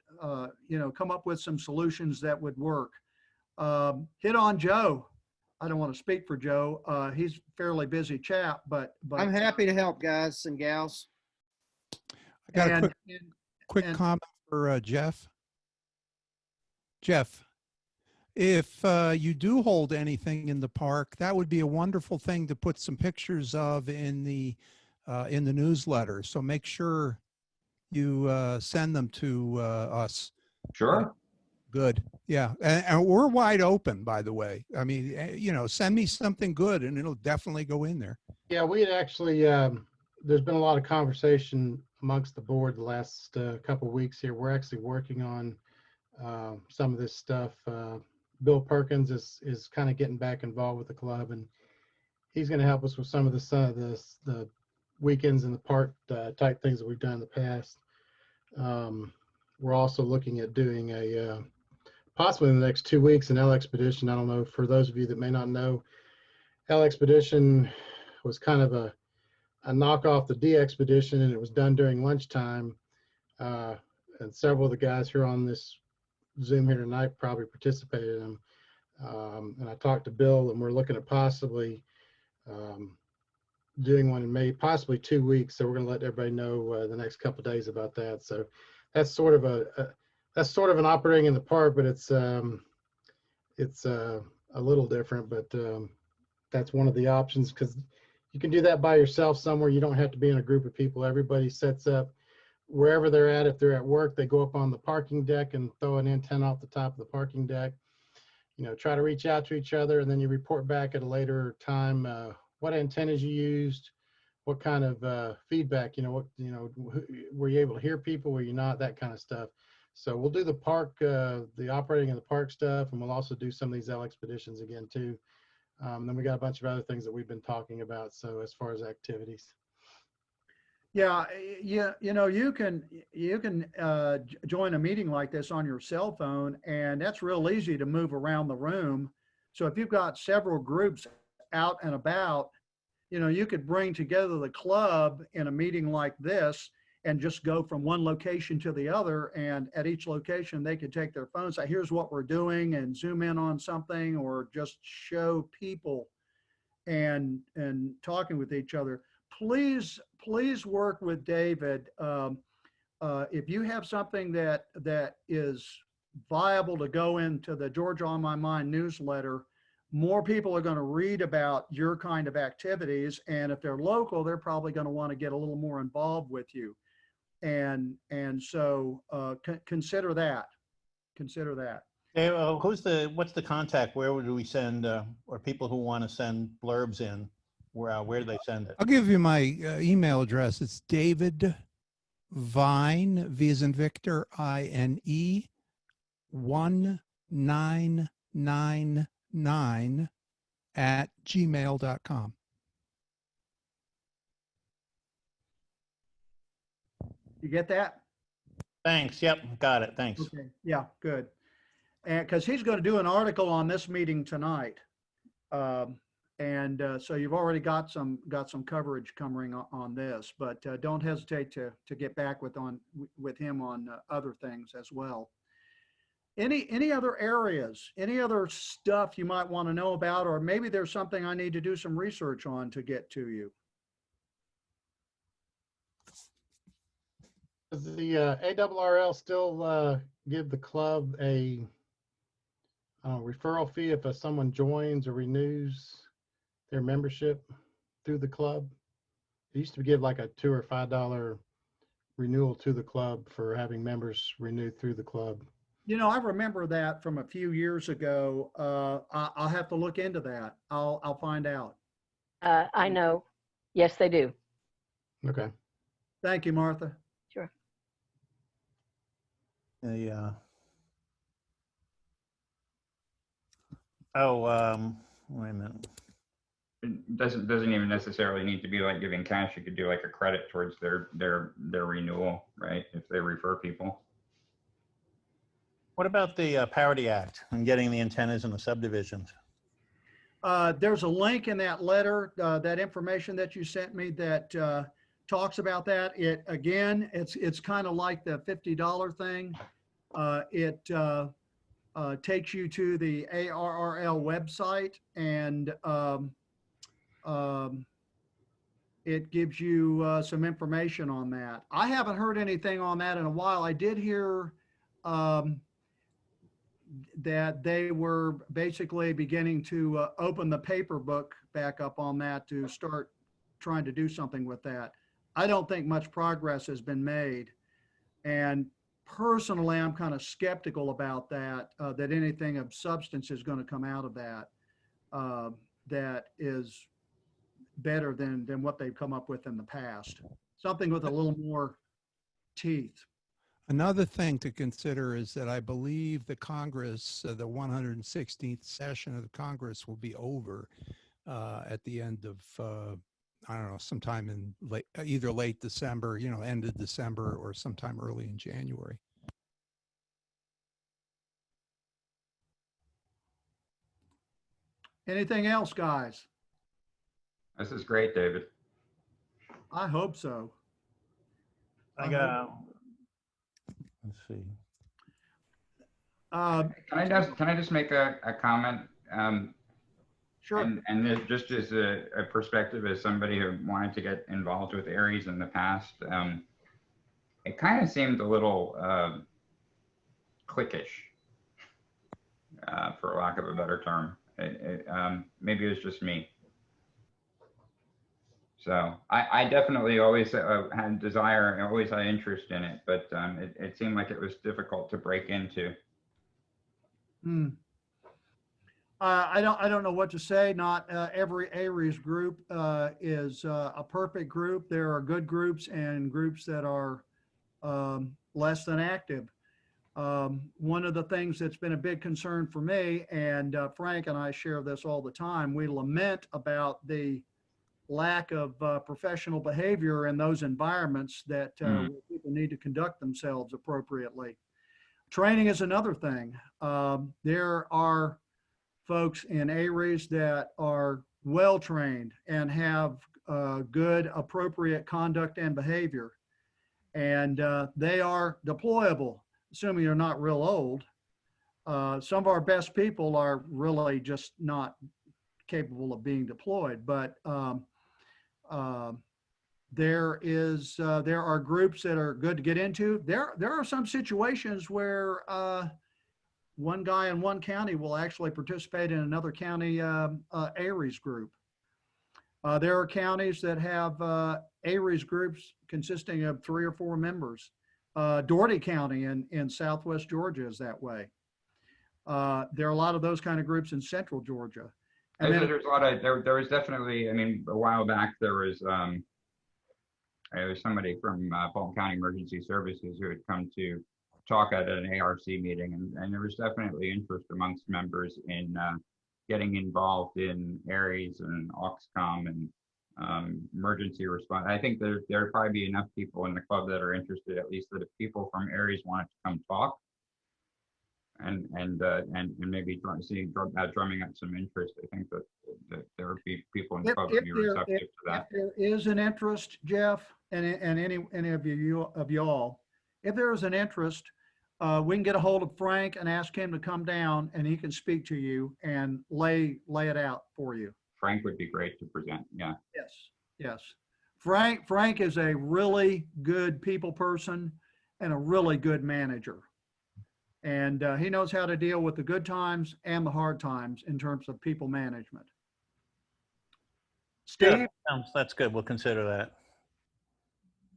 you know, come up with some solutions that would work. Hit on Joe. I don't want to speak for Joe. He's a fairly busy chap, but I'm happy to help, guys and gals. I got a quick comment for Jeff. Jeff, if you do hold anything in the park, that would be a wonderful thing to put some pictures of in the newsletter. So make sure you send them to us. Sure. Good. Yeah. And we're wide open, by the way. I mean, you know, send me something good and it'll definitely go in there. Yeah, we had actually, there's been a lot of conversation amongst the board the last couple of weeks here. We're actually working on some of this stuff. Bill Perkins is kind of getting back involved with the club, and he's going to help us with some of the weekends in the park type things that we've done in the past. We're also looking at doing a possibly in the next 2 weeks an L Expedition. I don't know, for those of you that may not know, L Expedition was kind of a knockoff the D Expedition, and it was done during lunchtime. And several of the guys here on this Zoom here tonight probably participated in them. And I talked to Bill, and we're looking at possibly doing one in May, possibly 2 weeks. So we're going to let everybody know the next couple of days about that. So that's sort of an operating in the park, but it's a little different. But that's one of the options, because you can do that by yourself somewhere. You don't have to be in a group of people. Everybody sets up wherever they're at. If they're at work, they go up on the parking deck and throw an antenna off the top of the parking deck. You know, try to reach out to each other, and then you report back at a later time what antennas you used, what kind of feedback, were you able to hear people, were you not, that kind of stuff. So we'll do the park, the operating in the park stuff, and we'll also do some of these L Expeditions again too. Then we got a bunch of other things that we've been talking about. So as far as activities. Yeah, you know, you can join a meeting like this on your cell phone, and that's real easy to move around the room. So if you've got several groups out and about, you know, you could bring together the club in a meeting like this and just go from one location to the other. And at each location, they could take their phones, say, here's what we're doing, and zoom in on something, or just show people and talking with each other. Please work with David. if you have something that is viable to go into the Georgia on My Mind newsletter, more people are going to read about your kind of activities. And if they're local, they're probably going to want to get a little more involved with you. And so consider that. Consider that. Hey, what's the contact? Where would we send, or people who want to send blurbs in, where do they send it? I'll give you my email address. It's David Vine, V as in Victor, INE, 1999 at gmail.com. You get that? Thanks. Yep, got it. Thanks. Okay. Yeah, good. And because he's going to do an article on this meeting tonight. So you've already got some coverage coming on this, but don't hesitate to get back with him on other things as well. Any other areas, any other stuff you might want to know about, or maybe there's something I need to do some research on to get to you. Does the ARRL still give the club a referral fee if someone joins or renews their membership through the club? It used to give like a $2 or $5 renewal to the club for having members renew through the club. You know, I remember that from a few years ago. I'll have to look into that. I'll find out. I know. Yes, they do. Okay. Thank you, Martha. Sure. Wait a minute. It doesn't even necessarily need to be like giving cash. You could do like a credit towards their renewal, right? If they refer people. What about the Parity Act and getting the antennas in the subdivisions? There's a link in that letter, that information that you sent me that talks about that. It's kind of like the $50 thing. It takes you to the ARRL website, and it gives you some information on that. I haven't heard anything on that in a while. I did hear that they were basically beginning to open the paper book back up on that to start trying to do something with that. I don't think much progress has been made. And personally, I'm kind of skeptical about that, that anything of substance is going to come out of that, that is better than what they've come up with in the past. Something with a little more teeth. Another thing to consider is that I believe the Congress, the 116th session of the Congress will be over at the end of, I don't know, sometime in either late December, end of December, or sometime early in January. Anything else, guys? This is great, David. I hope so. I got. Let's see. Can I just make a comment? Sure. And just as a perspective, as somebody who wanted to get involved with ARRLs in the past, it kind of seemed a little cliquish, for lack of a better term. Maybe it was just me. So I definitely always had desire and always had interest in it, but it seemed like it was difficult to break into. I don't know what to say. Not every ARRLs group is a perfect group. There are good groups and groups that are less than active. One of the things that's been a big concern for me, and Frank and I share this all the time, we lament about the lack of professional behavior in those environments that where people need to conduct themselves appropriately. Training is another thing. There are folks in ARRLs that are well trained and have good, appropriate conduct and behavior, and they are deployable, assuming you're not real old. Some of our best people are really just not capable of being deployed, but there are groups that are good to get into. There are some situations where one guy in one county will actually participate in another county ARRS group. There are counties that have ARRS groups consisting of 3 or 4 members. Doherty County in Southwest Georgia is that way. There are a lot of those kind of groups in Central Georgia. And then, There's a lot of, there was definitely, I mean, a while back, there was somebody from Fulton County Emergency Services who had come to talk at an ARC meeting, and there was definitely interest amongst members in getting involved in ARRS and Auxcom and emergency response. I think there'd probably be enough people in the club that are interested, at least that if people from ARRS wanted to come talk and maybe drumming up some interest, I think that there would be people in the club who would be receptive to that. If there is an interest, Jeff, and any of y'all, if there is an interest, we can get a hold of Frank and ask him to come down, and he can speak to you and lay it out for you. Frank would be great to present. Yeah. Yes. Frank is a really good people person and a really good manager. And he knows how to deal with the good times and the hard times in terms of people management. Steve? Yeah, that's good. We'll consider that.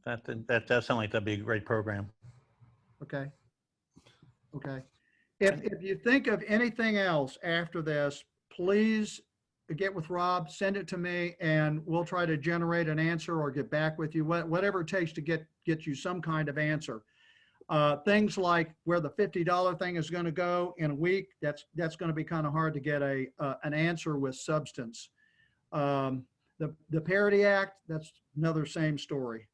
That sounds like that'd be a great program. Okay. If you think of anything else after this, please get with Rob, send it to me, and we'll try to generate an answer or get back with you, whatever it takes to get you some kind of answer. Things like where the $50 thing is going to go in a week, that's going to be kind of hard to get an answer with substance. The Parity Act, that's another same story.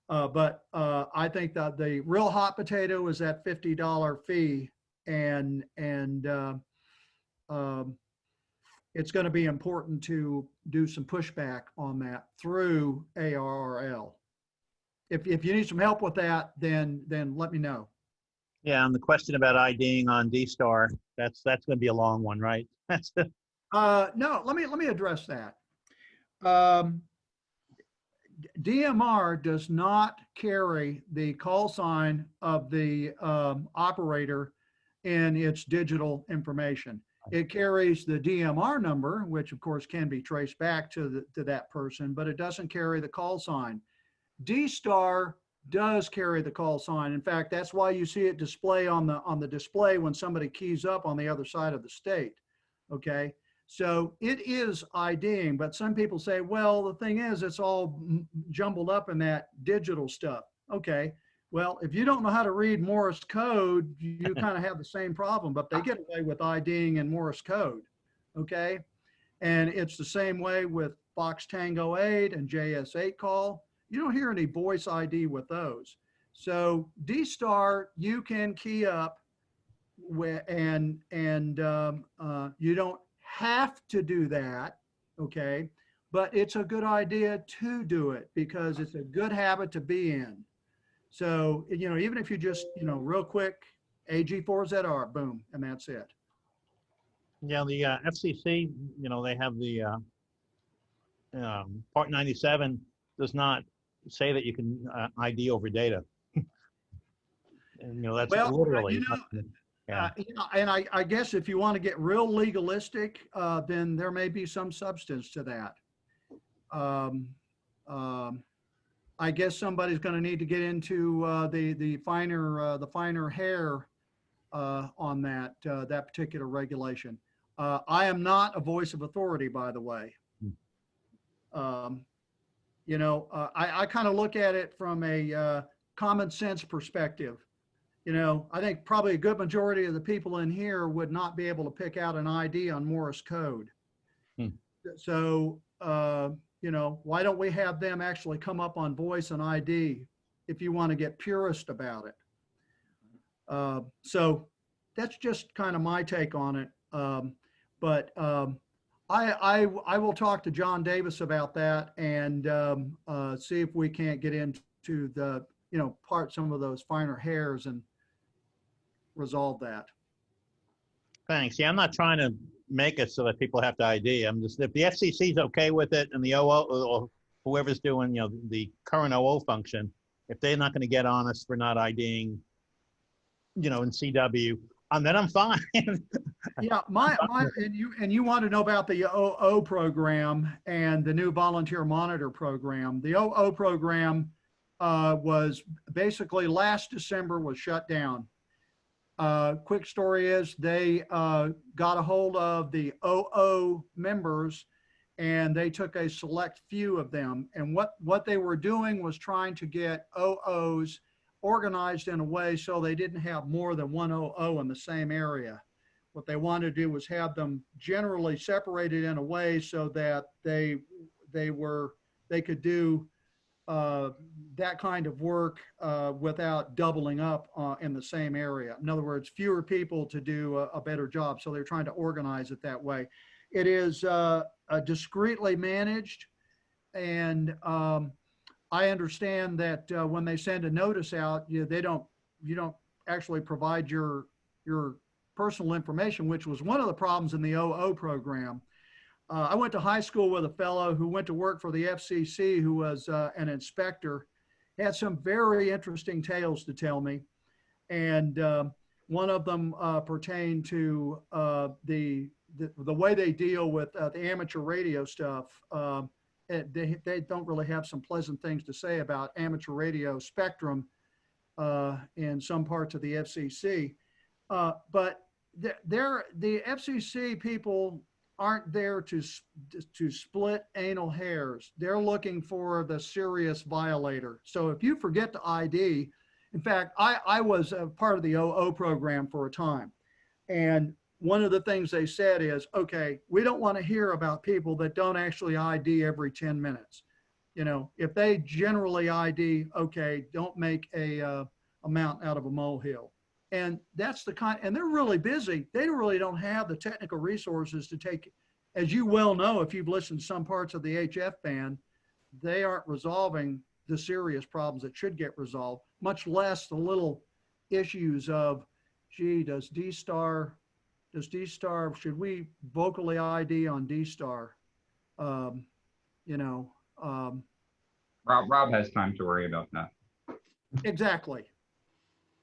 But I think that the real hot potato is that $50 fee, and it's going to be important to do some pushback on that through ARRL. If you need some help with that, then let me know. Yeah, and the question about IDing on D-Star, that's going to be a long one, right? No, let me address that. DMR does not carry the call sign of the operator in its digital information. It carries the DMR number, which of course can be traced back to that person, but it doesn't carry the call sign. D-Star does carry the call sign. In fact, that's why you see it display on the display when somebody keys up on the other side of the state. Okay, so it is IDing, but some people say, well, the thing is, it's all jumbled up in that digital stuff. Okay, well, if you don't know how to read Morse code, you kind of have the same problem, but they get away with IDing in Morse code. Okay, and it's the same way with Fox Tango 8 and JS8 call. You don't hear any voice ID with those. So D-Star, you can key up and you don't have to do that, okay? But it's a good idea to do it because it's a good habit to be in. So, even if you just, real quick, AG4ZR, boom, and that's it. Yeah, the FCC, they have the Part 97 does not say that you can ID over data. And, that's literally. Yeah. And I guess if you want to get real legalistic, then there may be some substance to that. I guess somebody's going to need to get into the finer hair on that particular regulation. I am not a voice of authority, by the way. I kind of look at it from a common sense perspective. I think probably a good majority of the people in here would not be able to pick out an ID on Morse code. So, why don't we have them actually come up on voice and ID if you want to get purist about it? So that's just kind of my take on it. But I will talk to John Davis about that and see if we can't get into the, some of those finer hairs and resolve that. Thanks. Yeah, I'm not trying to make it so that people have to ID. I'm just, if the FCC is okay with it and the OO, whoever's doing, the current OO function, if they're not going to get on us for not IDing, in CW, then I'm fine. Yeah, and you want to know about the OO program and the new volunteer monitor program. The OO program was basically last December was shut down. Quick story is they got a hold of the OO members and they took a select few of them. And what they were doing was trying to get OOs organized in a way so they didn't have more than one OO in the same area. What they wanted to do was have them generally separated in a way so that they could do that kind of work without doubling up in the same area. In other words, fewer people to do a better job. So they're trying to organize it that way. It is discreetly managed, and I understand that when they send a notice out, you don't actually provide your personal information, which was one of the problems in the OO program. I went to high school with a fellow who went to work for the FCC, who was an inspector. He had some very interesting tales to tell me, and one of them pertained to the way they deal with the amateur radio stuff. They don't really have some pleasant things to say about amateur radio spectrum in some parts of the FCC. But the FCC people aren't there to split anal hairs. They're looking for the serious violator. So if you forget to ID, in fact, I was a part of the OO program for a time. And one of the things they said is, okay, we don't want to hear about people that don't actually ID every 10 minutes. If they generally ID, okay, don't make a mountain out of a molehill. And that's the kind, and they're really busy. They really don't have the technical resources to take, as you well know, if you've listened to some parts of the HF band, they aren't resolving the serious problems that should get resolved, much less the little issues of, gee, should we vocally ID on D-Star? Rob has time to worry about that. Exactly.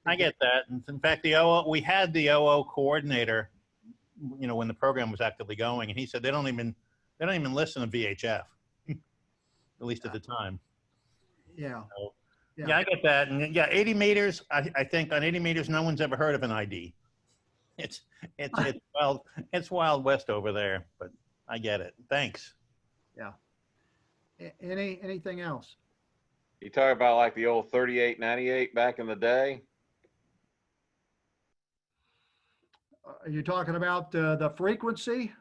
I get that. And in fact, we had the OO coordinator, when the program was actively going, and he said they don't even listen to VHF, at least at the time. Yeah. So, yeah, I get that. And yeah, 80 meters. I think on 80 meters, no one's ever heard of an ID. It's wild. It's Wild West over there, but I get it. Thanks. Yeah. Anything else? You talk about like the old 3898 back in the day. Are you talking about the frequency?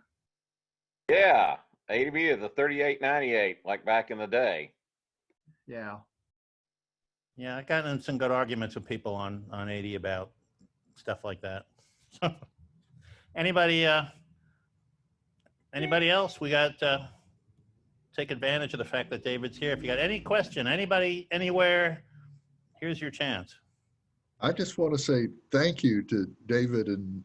Yeah, 80 the 3898, like back in the day. Yeah. Yeah, I got in some good arguments with people on 80 about stuff like that. So, anybody else? We got take advantage of the fact that David's here. If you got any question, anybody, anywhere, here's your chance. I just want to say thank you to David and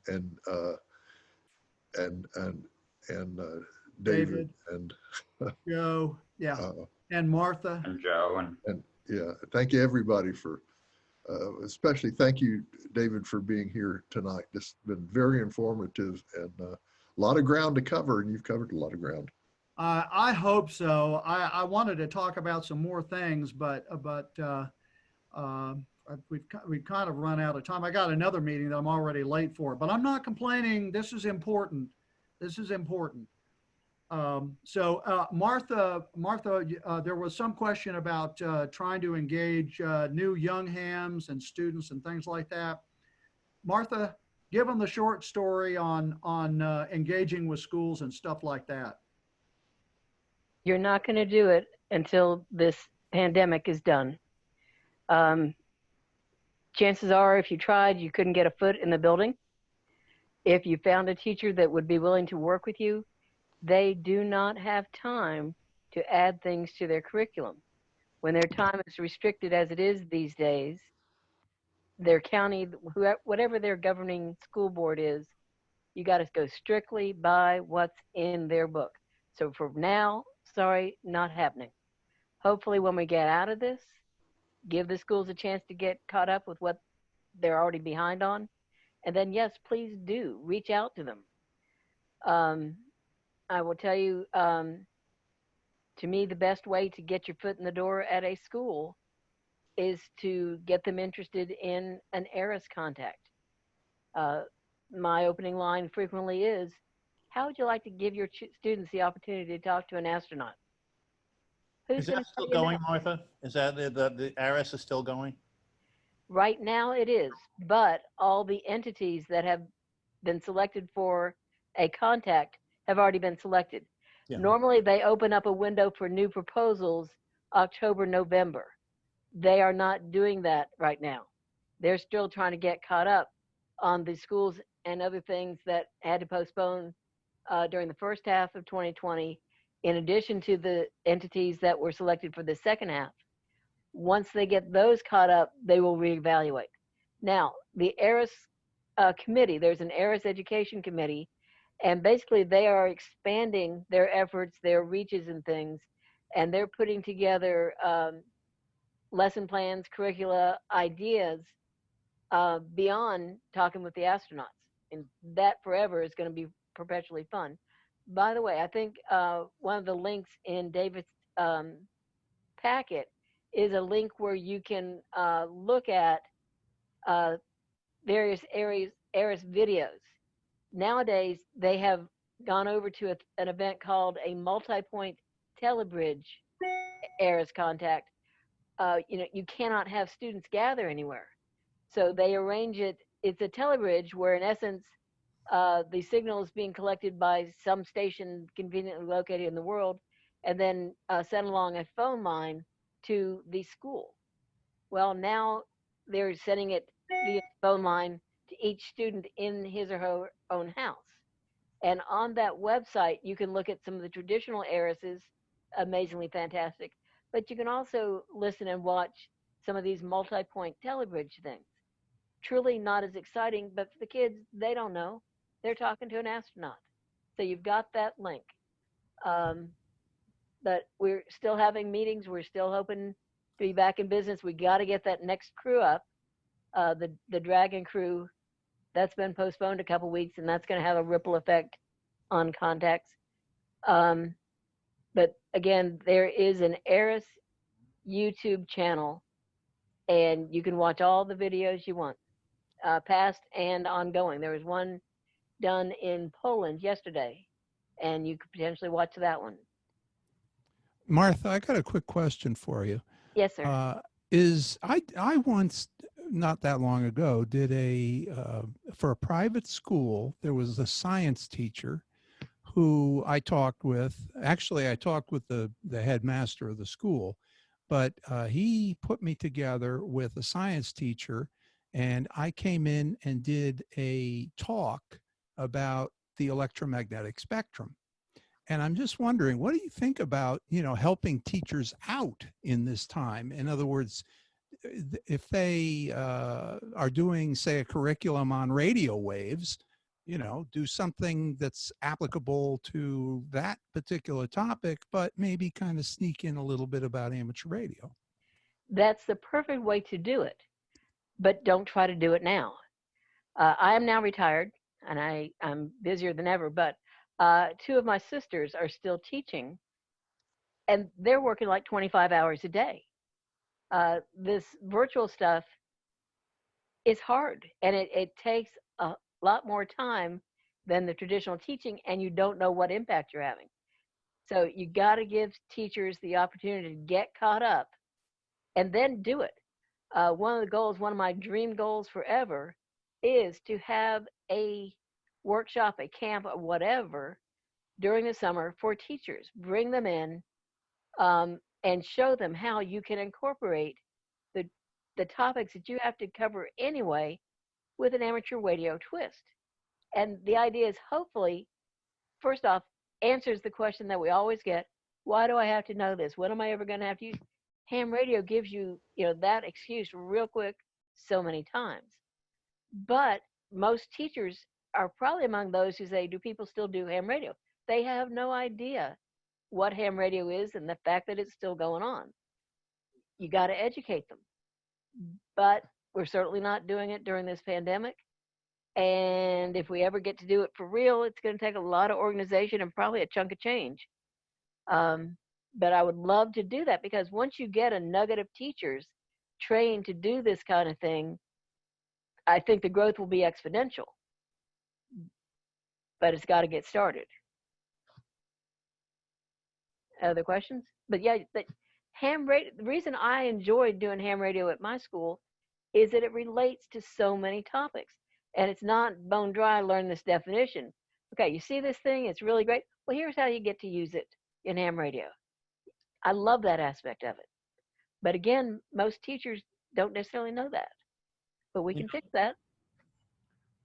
David and Joe, yeah, and Martha and Joe and yeah, thank you everybody for especially thank you David for being here tonight. This has been very informative and a lot of ground to cover, and you've covered a lot of ground. I hope so. I wanted to talk about some more things, but we've kind of run out of time. I got another meeting that I'm already late for, but I'm not complaining. This is important. This is important. Martha, there was some question about trying to engage new young hams and students and things like that. Martha, give them the short story on engaging with schools and stuff like that. You're not going to do it until this pandemic is done. Chances are, if you tried, you couldn't get a foot in the building. If you found a teacher that would be willing to work with you, they do not have time to add things to their curriculum. When their time is restricted as it is these days, their county, whatever their governing school board is, you got to go strictly by what's in their book. So for now, sorry, not happening. hopefully when we get out of this, give the schools a chance to get caught up with what they're already behind on. And then, yes, please do reach out to them. I will tell you, to me, the best way to get your foot in the door at a school is to get them interested in an ARRS contact. My opening line frequently is, how would you like to give your students the opportunity to talk to an astronaut? Is that still going, Martha? Is that the ARRS is still going? Right now it is, but all the entities that have been selected for a contact have already been selected. Yeah. Normally they open up a window for new proposals October, November. They are not doing that right now. They're still trying to get caught up on the schools and other things that had to postpone during the first half of 2020, in addition to the entities that were selected for the second half. Once they get those caught up, they will reevaluate. Now, the ARRS committee, there's an ARRS education committee, and basically they are expanding their efforts, their reaches and things, and they're putting together lesson plans, curricula, ideas beyond talking with the astronauts. And that forever is going to be perpetually fun. By the way, I think one of the links in David's packet is a link where you can look at various ARRS videos. Nowadays, they have gone over to an event called a multi-point telebridge ARRS contact. You cannot have students gather anywhere. So they arrange it, it's a telebridge where in essence, the signal is being collected by some station conveniently located in the world and then sent along a phone line to the school. Well, now they're sending it via phone line to each student in his or her own house. And on that website, you can look at some of the traditional ARRSs, amazingly fantastic, but you can also listen and watch some of these multi-point telebridge things. Truly not as exciting, but for the kids, they don't know. They're talking to an astronaut. So you've got that link. But we're still having meetings. We're still hoping to be back in business. We got to get that next crew up, the Dragon crew. That's been postponed a couple weeks, and that's going to have a ripple effect on contacts. But again, there is an ARRS YouTube channel, and you can watch all the videos you want, past and ongoing. There was one done in Poland yesterday, and you could potentially watch that one. Martha, I got a quick question for you. Yes, sir. I once, not that long ago, did for a private school, there was a science teacher who I talked with. Actually, I talked with the headmaster of the school, but he put me together with a science teacher, and I came in and did a talk about the electromagnetic spectrum. And I'm just wondering, what do you think about, helping teachers out in this time? In other words, if they are doing, say, a curriculum on radio waves, do something that's applicable to that particular topic, but maybe kind of sneak in a little bit about amateur radio. That's the perfect way to do it, but don't try to do it now. I am now retired, and I'm busier than ever, but two of my sisters are still teaching, and they're working like 25 hours a day. This virtual stuff is hard, and it takes a lot more time than the traditional teaching, and you don't know what impact you're having. So you got to give teachers the opportunity to get caught up and then do it. One of the goals, one of my dream goals forever, is to have a workshop, a camp, or whatever during the summer for teachers. Bring them in and show them how you can incorporate the topics that you have to cover anyway with an amateur radio twist. And the idea is, hopefully, first off, answers the question that we always get: why do I have to know this? When am I ever going to have to use? Ham radio gives you, that excuse real quick so many times. But most teachers are probably among those who say, do people still do ham radio? They have no idea what ham radio is and the fact that it's still going on. You got to educate them. But we're certainly not doing it during this pandemic. And if we ever get to do it for real, it's going to take a lot of organization and probably a chunk of change. But I would love to do that, because once you get a nugget of teachers trained to do this kind of thing, I think the growth will be exponential. But it's got to get started. Other questions? But yeah, the ham radio, the reason I enjoyed doing ham radio at my school is that it relates to so many topics. And it's not bone dry, learn this definition. Okay, you see this thing, it's really great. Well, here's how you get to use it in ham radio. I love that aspect of it. But again, most teachers don't necessarily know that. But we can fix that.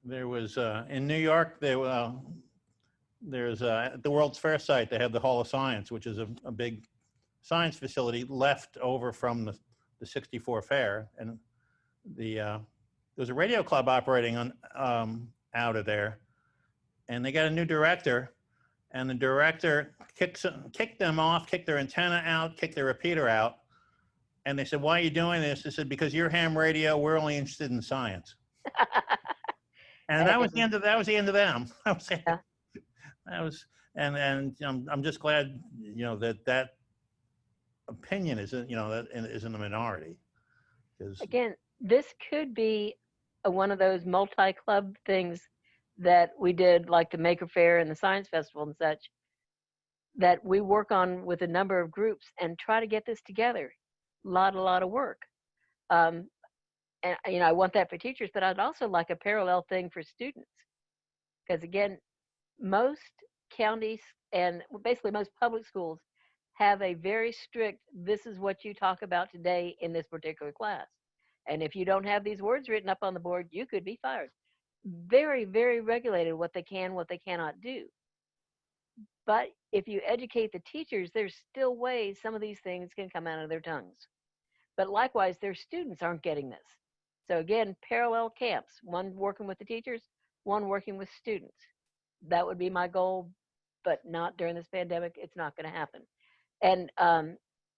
There was, in New York, there's at the World's Fair site, they have the Hall of Science, which is a big science facility left over from the 64 fair. And there's a radio club operating on out of there, and they got a new director, and the director kicked them off, kicked their antenna out, kicked their repeater out. And they said, "Why are you doing this?" They said, "Because you're ham radio, we're only interested in science." And that was the end of them. I'm just glad, that opinion is, that is in the minority. Again, this could be one of those multi-club things that we did, like the Maker Faire and the Science Festival and such, that we work on with a number of groups and try to get this together. A lot of work. And I want that for teachers, but I'd also like a parallel thing for students. Because again, most counties and basically most public schools have a very strict, this is what you talk about today in this particular class. And if you don't have these words written up on the board, you could be fired. Very, very regulated what they can, what they cannot do. But if you educate the teachers, there's still ways some of these things can come out of their tongues. But likewise, their students aren't getting this. So again, parallel camps, one working with the teachers, one working with students. That would be my goal, but not during this pandemic. It's not going to happen. And I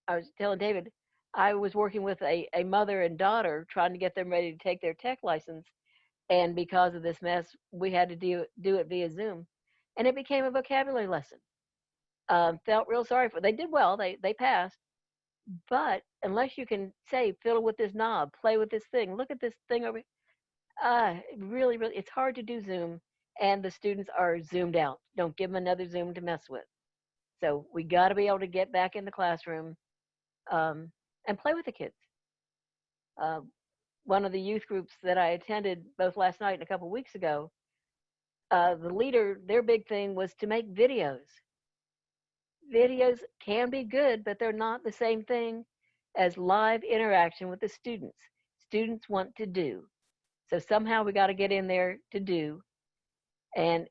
was telling David, I was working with a mother and daughter trying to get them ready to take their tech license. And because of this mess, we had to do it via Zoom. And it became a vocabulary lesson. Felt real sorry for them. They did well, they passed. But unless you can say, fiddle with this knob, play with this thing, look at this thing over, really, it's hard to do Zoom. And the students are zoomed out. Don't give them another Zoom to mess with. So we got to be able to get back in the classroom and play with the kids. One of the youth groups that I attended both last night and a couple of weeks ago, the leader, their big thing was to make videos. Videos can be good, but they're not the same thing as live interaction with the students. Students want to do. So somehow we got to get in there to do. And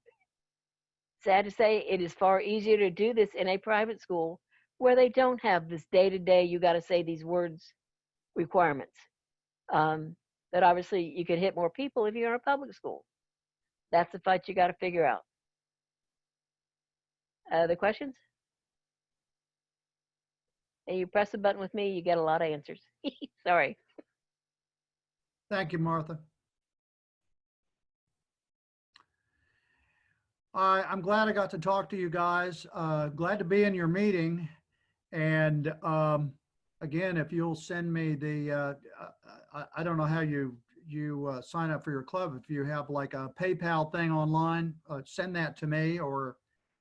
sad to say, it is far easier to do this in a private school where they don't have this day-to-day, you got to say these words requirements. But obviously you could hit more people if you're in a public school. That's the fight you got to figure out. Other questions? And you press the button with me, you get a lot of answers. Sorry. Thank you, Martha. I'm glad I got to talk to you guys. Glad to be in your meeting. And again, if you'll send me the, I don't know how you sign up for your club. If you have like a PayPal thing online, send that to me. Or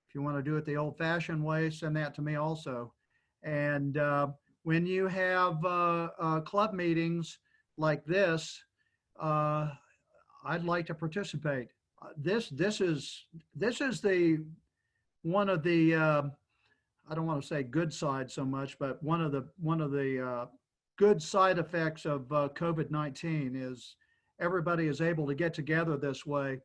if you want to do it the old-fashioned way, send that to me also. And when you have club meetings like this, I'd like to participate. This is the one of the I don't want to say good side so much, but one of the good side effects of COVID-19 is everybody is able to get together this way.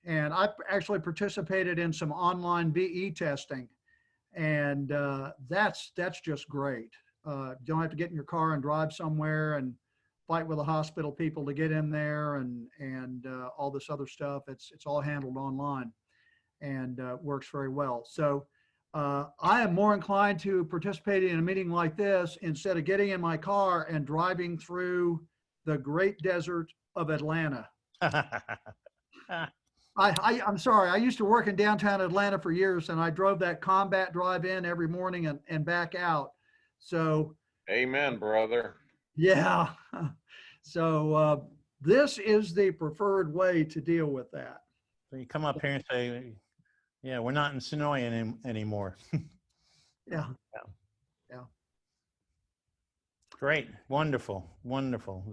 And I've actually participated in some online BE testing, and that's just great. You don't have to get in your car and drive somewhere and fight with the hospital people to get in there and all this other stuff. It's all handled online and works very well. So I am more inclined to participate in a meeting like this instead of getting in my car and driving through the great desert of Atlanta. I'm sorry. I used to work in downtown Atlanta for years, and I drove that combat drive in every morning and back out. So, Amen, brother. yeah. So this is the preferred way to deal with that. So you come up here and say, yeah, we're not in Sonoy anymore. Yeah. Great. Wonderful. Wonderful.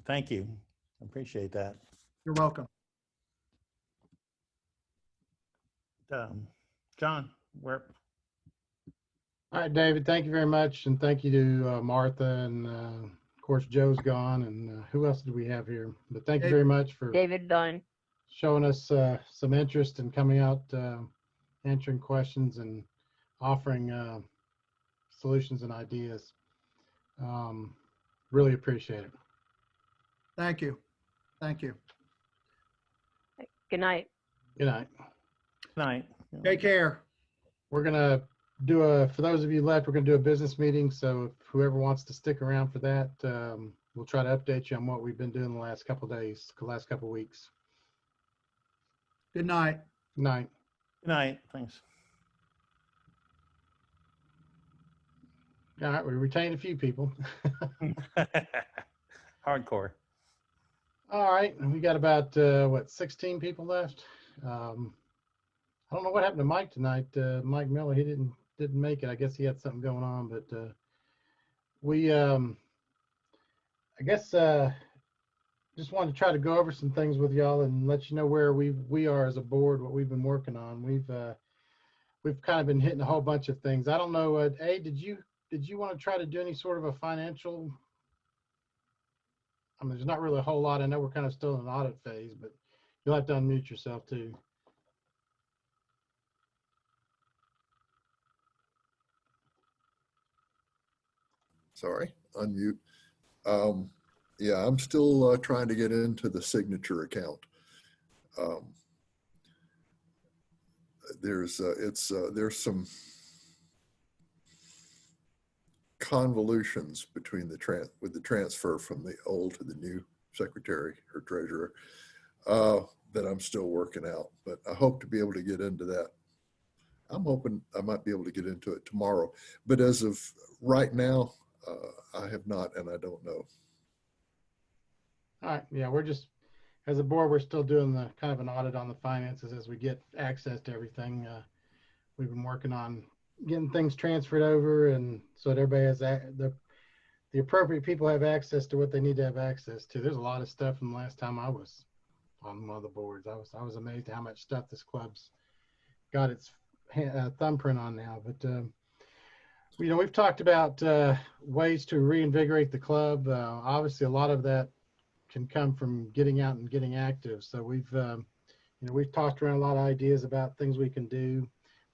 Thank you. I appreciate that. You're welcome. John, where? All right, David, thank you very much. And thank you to Martha. And of course, Joe's gone. And who else do we have here? But thank you very much for David Dunn. showing us some interest in coming out, answering questions and offering solutions and ideas. Really appreciate it. Thank you. Thank you. Good night. Good night. Good night. Take care. We're going to do for those of you left, we're going to do a business meeting. So if whoever wants to stick around for that, we'll try to update you on what we've been doing the last couple of days, the last couple of weeks. Good night. Good night. Good night. Thanks. All right, we retained a few people. Hardcore. All right, we got about 16 people left. I don't know what happened to Mike tonight. Mike Miller, he didn't make it. I guess he had something going on, but we I guess just wanted to try to go over some things with y'all and let you know where we are as a board, what we've been working on. We've kind of been hitting a whole bunch of things. I don't know, did you want to try to do any sort of a financial? I mean, there's not really a whole lot. I know we're kind of still in an audit phase, but you'll have to unmute yourself too. Sorry, unmute. Yeah, I'm still trying to get into the signature account. There's some convolutions between with the transfer from the old to the new secretary or treasurer that I'm still working out, but I hope to be able to get into that. I'm hoping I might be able to get into it tomorrow, but as of right now, I have not, and I don't know. All right, yeah, we're just, as a board, we're still doing the kind of an audit on the finances as we get access to everything. We've been working on getting things transferred over, and so that everybody has the appropriate people have access to what they need to have access to. There's a lot of stuff from the last time I was on one of the boards. I was amazed at how much stuff this club's got its thumbprint on now. But you know, we've talked about ways to reinvigorate the club. Obviously, a lot of that can come from getting out and getting active. So we've you know, we've talked around a lot of ideas about things we can do.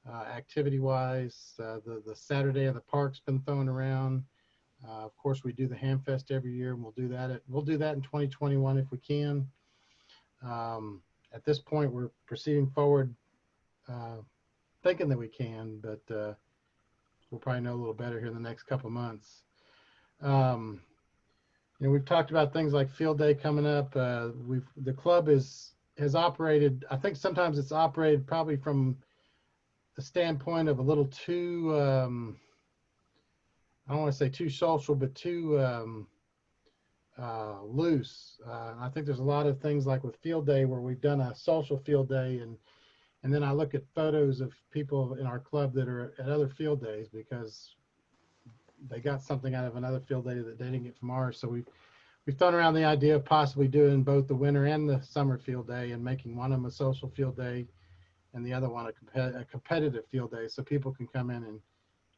Activity-wise, the Saturday of the park's been thrown around. Of course, we do the Hamfest every year, and we'll do that in 2021 if we can. At this point, we're proceeding forward, thinking that we can, but we'll probably know a little better here in the next couple of months. You know, we've talked about things like field day coming up. The club has operated. I think sometimes it's operated probably from the standpoint of a little too, I don't want to say too social, but too loose. I think there's a lot of things like with field day where we've done a social field day, and then I look at photos of people in our club that are at other field days because they got something out of another field day that they didn't get from ours. So we've thrown around the idea of possibly doing both the winter and the summer field day and making one of them a social field day and the other one a competitive field day, so people can come in, and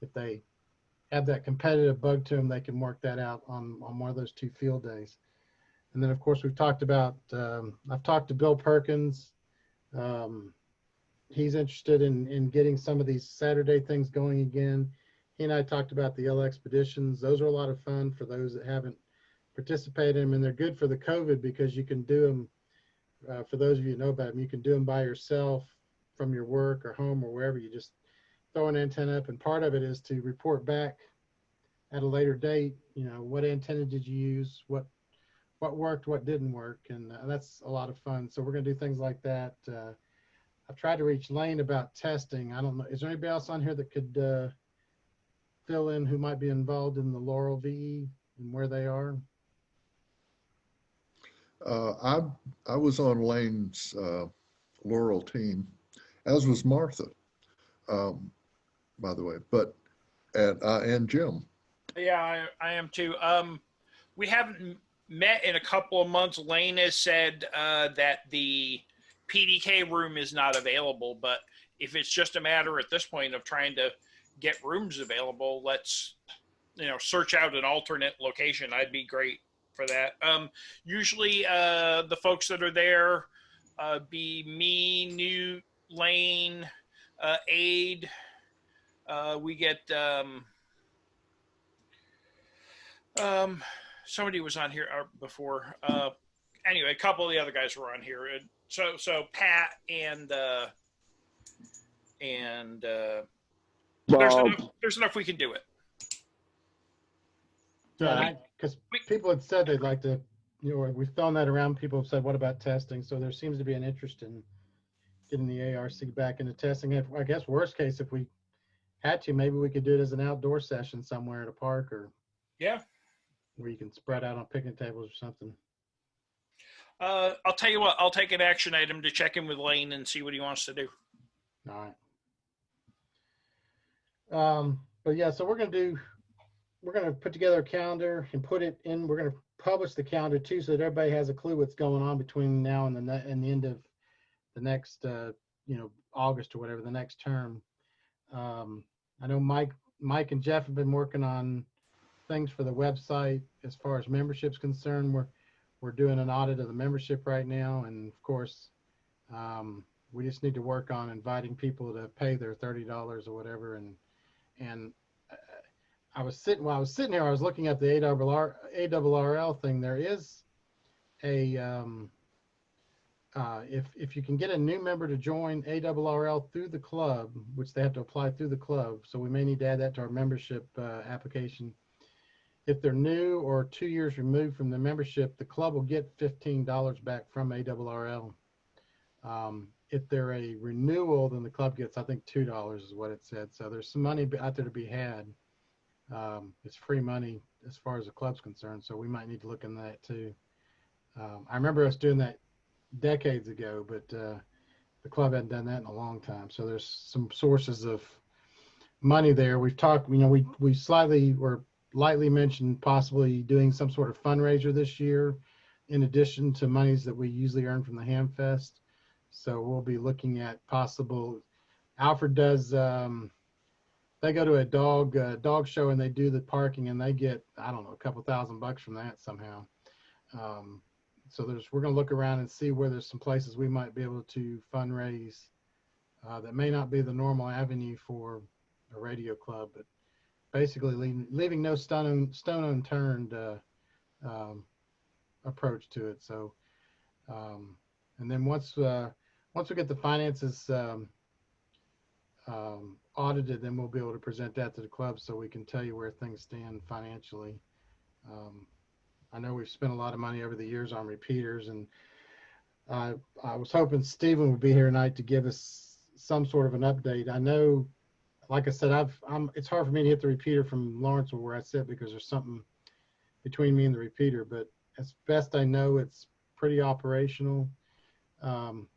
if they have that competitive bug to them, they can work that out on one of those two field days. And then, of course, we've talked about, I've talked to Bill Perkins. He's interested in getting some of these Saturday things going again. He and I talked about the L Expeditions. Those are a lot of fun for those that haven't participated in them, and they're good for the COVID because you can do them, for those of you who know about them, you can do them by yourself from your work or home or wherever. You just throw an antenna up, and part of it is to report back at a later date, you know, what antenna did you use, what worked, what didn't work, and that's a lot of fun. So we're going to do things like that. I've tried to reach Lane about testing. I don't know, is there anybody else on here that could fill in who might be involved in the Laurel VE and where they are? I was on Lane's Laurel team, as was Martha, by the way, but and Jim. Yeah, I am too. We haven't met in a couple of months. Lane has said that the PDK room is not available, but if it's just a matter at this point of trying to get rooms available, let's, you know, search out an alternate location. I'd be great for that. Usually the folks that are there be me, Newt, Lane, Aid. We get somebody was on here before. Anyway, a couple of the other guys were on here. So Pat and there's enough we can do it. Yeah, because people had said they'd like to, you know, we've thrown that around. People have said, what about testing? So there seems to be an interest in getting the ARC back into testing. If, I guess worst case, if we had to, maybe we could do it as an outdoor session somewhere at a park, or yeah, where you can spread out on picnic tables or something. I'll tell you what, I'll take an action item to check in with Lane and see what he wants to do. All right. But yeah, so we're going to put together a calendar and put it in. We're going to publish the calendar too, so that everybody has a clue what's going on between now and the end of the next, you know, August or whatever, the next term. I know Mike and Jeff have been working on things for the website as far as membership's concerned. We're doing an audit of the membership right now, and of course, we just need to work on inviting people to pay their $30 or whatever. And I was sitting here, I was looking at the ARRL thing. There is a if you can get a new member to join ARRL through the club, which they have to apply through the club, so we may need to add that to our membership application. If they're new or 2 years removed from the membership, the club will get $15 back from ARRL. If they're a renewal, then the club gets, I think, $2 is what it said. So there's some money out there to be had. It's free money as far as the club's concerned, so we might need to look into that too. I remember us doing that decades ago, but the club hadn't done that in a long time. So there's some sources of money there. We've talked, you know, we slightly or lightly mentioned possibly doing some sort of fundraiser this year, in addition to monies that we usually earn from the Hamfest. So we'll be looking at possible. Alfred does. They go to a dog show and they do the parking, and they get, I don't know, a couple $1,000 from that somehow. So we're going to look around and see where there's some places we might be able to fundraise that may not be the normal avenue for a radio club, but basically leaving no stone unturned approach to it. So, and then once we get the finances audited, then we'll be able to present that to the club so we can tell you where things stand financially. I know we've spent a lot of money over the years on repeaters, and I was hoping Stephen would be here tonight to give us some sort of an update. I know, like I said, it's hard for me to hit the repeater from Lawrenceville where I sit because there's something between me and the repeater, but as best I know, it's pretty operational.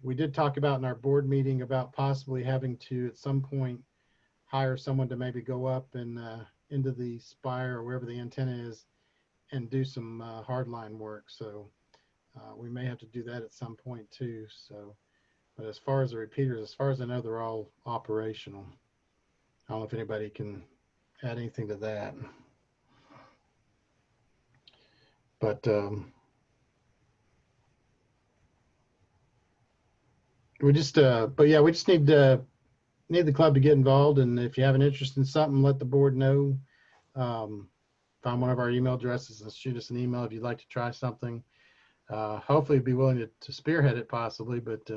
We did talk about in our board meeting about possibly having to, at some point, hire someone to maybe go up and into the spire or wherever the antenna is and do some hardline work. So we may have to do that at some point too. So, but as far as the repeaters, as far as I know, they're all operational. I don't know if anybody can add anything to that. But we just need the club to get involved, and if you have an interest in something, let the board know. Find one of our email addresses and shoot us an email if you'd like to try something. Hopefully be willing to spearhead it possibly, but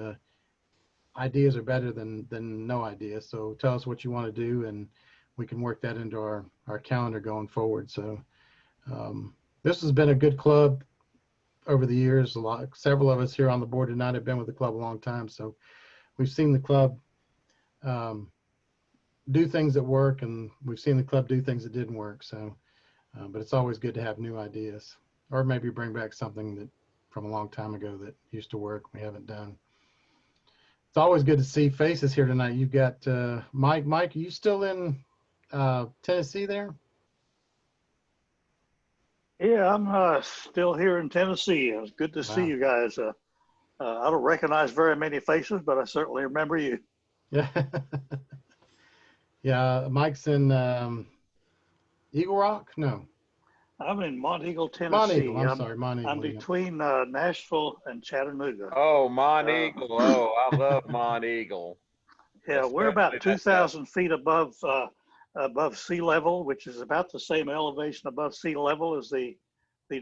ideas are better than no ideas. So tell us what you want to do, and we can work that into our calendar going forward. So this has been a good club over the years. Several of us here on the board tonight have been with the club a long time, so we've seen the club do things that work, and we've seen the club do things that didn't work. So, but it's always good to have new ideas, or maybe bring back something that from a long time ago that used to work we haven't done. It's always good to see faces here tonight. You've got Mike. Mike, are you still in Tennessee there? Yeah, I'm still here in Tennessee. It's good to see you guys. I don't recognize very many faces, but I certainly remember you. Yeah. Yeah, Mike's in Eagle Rock? No. I'm in Monteagle, Tennessee. Monteagle, I'm sorry, Monteagle. I'm between Nashville and Chattanooga. Oh, Monteagle. Oh, I love Monteagle. Yeah, we're about 2,000 feet above sea level, which is about the same elevation above sea level as the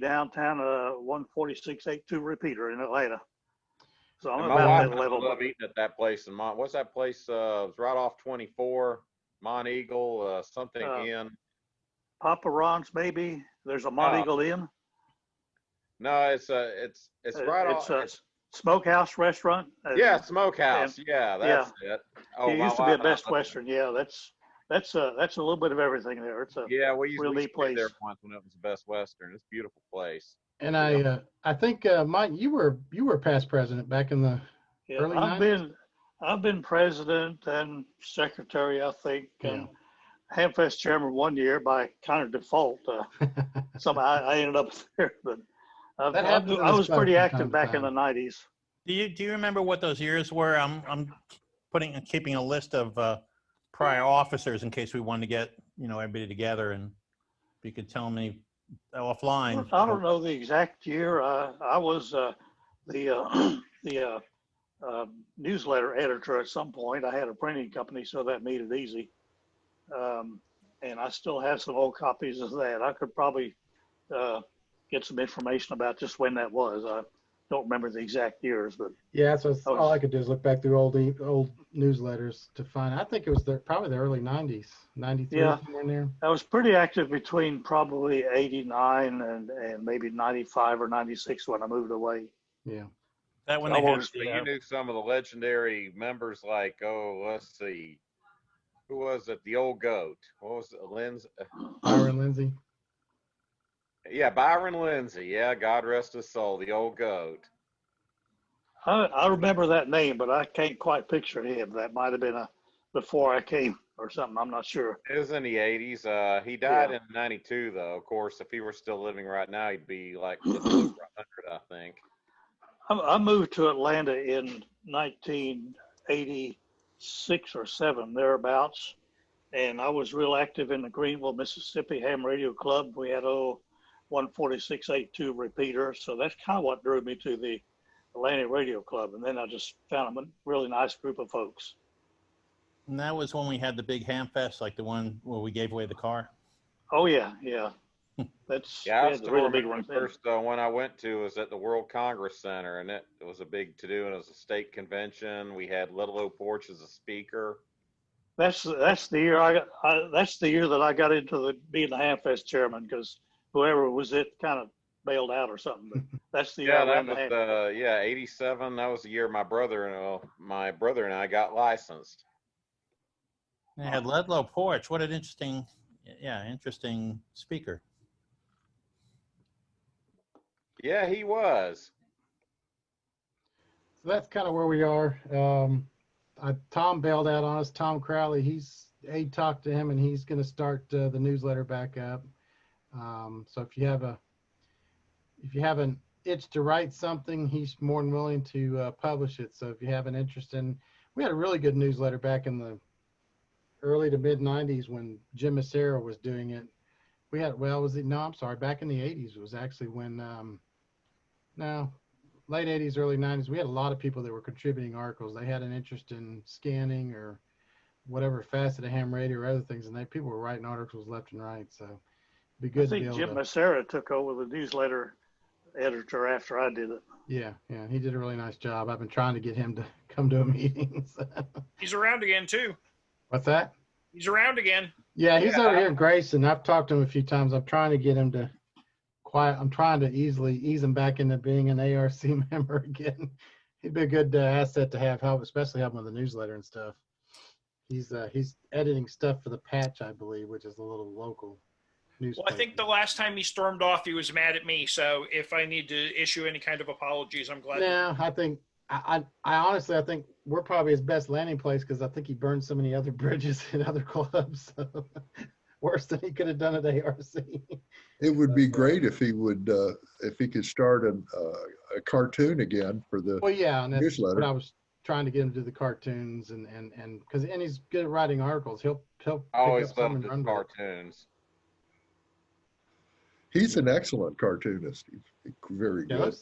downtown 146.82 repeater in Atlanta. So I'm about that level. I love eating at that place in what's that place? It's right off 24, Monteagle, something Inn. Papa Ron's, maybe. There's a Monteagle Inn. No, it's right off. It's a smokehouse restaurant. Yeah, smokehouse. Yeah, that's it. Oh, it used to be a Best Western. Yeah, that's a little bit of everything there. It's a we used to be there once when it was Best Western. It's a beautiful place. And I think Mike, you were past president back in the early 90s. I've been president and secretary, I think, and Hamfest chairman one year by kind of default. Somehow I ended up there, but I was pretty active back in the 90s. Do you remember what those years were? I'm keeping a list of prior officers in case we wanted to get everybody together, and if you could tell me offline. I don't know the exact year. I was the newsletter editor at some point. I had a printing company, so that made it easy. And I still have some old copies of that. I could probably get some information about just when that was. I don't remember the exact years, but yeah, so all I could do is look back through old newsletters to find. I think it was probably the early 90s, 93 somewhere in there. I was pretty active between probably 89 and maybe 95 or 96 when I moved away. Yeah. That when you knew some of the legendary members, like let's see, who was it? The old goat. What was it? Byron Lindsay. Yeah, Byron Lindsay. Yeah, God rest his soul. The old goat. I remember that name, but I can't quite picture him. That might have been before I came or something. I'm not sure. It was in the 80s. He died in 92, though. Of course, if he were still living right now, he'd be like 100, I think. I moved to Atlanta in 1986 or 7, thereabouts. And I was real active in the Greenville, Mississippi Ham Radio Club. We had 146.82 repeater. So that's kind of what drew me to the Atlanta Radio Club. And then I just found a really nice group of folks. And that was when we had the big ham fest, like the one where we gave away the car? Oh, yeah. That's I was the really big one. First one I went to was at the World Congress Center, and it was a big to-do, and it was a state convention. We had Little O Porch as a speaker. That's the year that's the year that I got into being the Hamfest chairman, because whoever was it kind of bailed out or something. But that's the year. That was 87. That was the year my brother and I got licensed. They had Ludlow Porch. What an interesting speaker. Yeah, he was. So that's kind of where we are. Tom bailed out on us. Tom Crowley, Aid talked to him, and he's going to start the newsletter back up. So if you have an itch to write something, he's more than willing to publish it. So if you have an interest we had a really good newsletter back in the early to mid 90s when Jim Massera was doing it. We had, back in the 80s. It was actually when, late 80s, early 90s, we had a lot of people that were contributing articles. They had an interest in scanning or whatever facet of ham radio or other things, and people were writing articles left and right. So it'd be good. I think Jim Massera took over the newsletter editor after I did it. Yeah, he did a really nice job. I've been trying to get him to come to a meeting. So. He's around again too. What's that? He's around again. Yeah, he's over here in Grayson. I've talked to him a few times. I'm trying to get him to I'm trying to ease him back into being an ARC member again. He'd be a good asset to have help, especially helping with the newsletter and stuff. He's editing stuff for the Patch, I believe, which is a little local newspaper. Well, I think the last time he stormed off, he was mad at me. So if I need to issue any kind of apologies, I'm glad. No, I think I honestly I think we're probably his best landing place because I think he burned so many other bridges in other clubs. So. Worse than he could have done at ARC. It would be great if he would, if he could start a cartoon again for the and that's newsletter. what I was trying to get him to do, the cartoons and because he's good at writing articles. He'll always loved his cartoons. He's an excellent cartoonist. He's very good.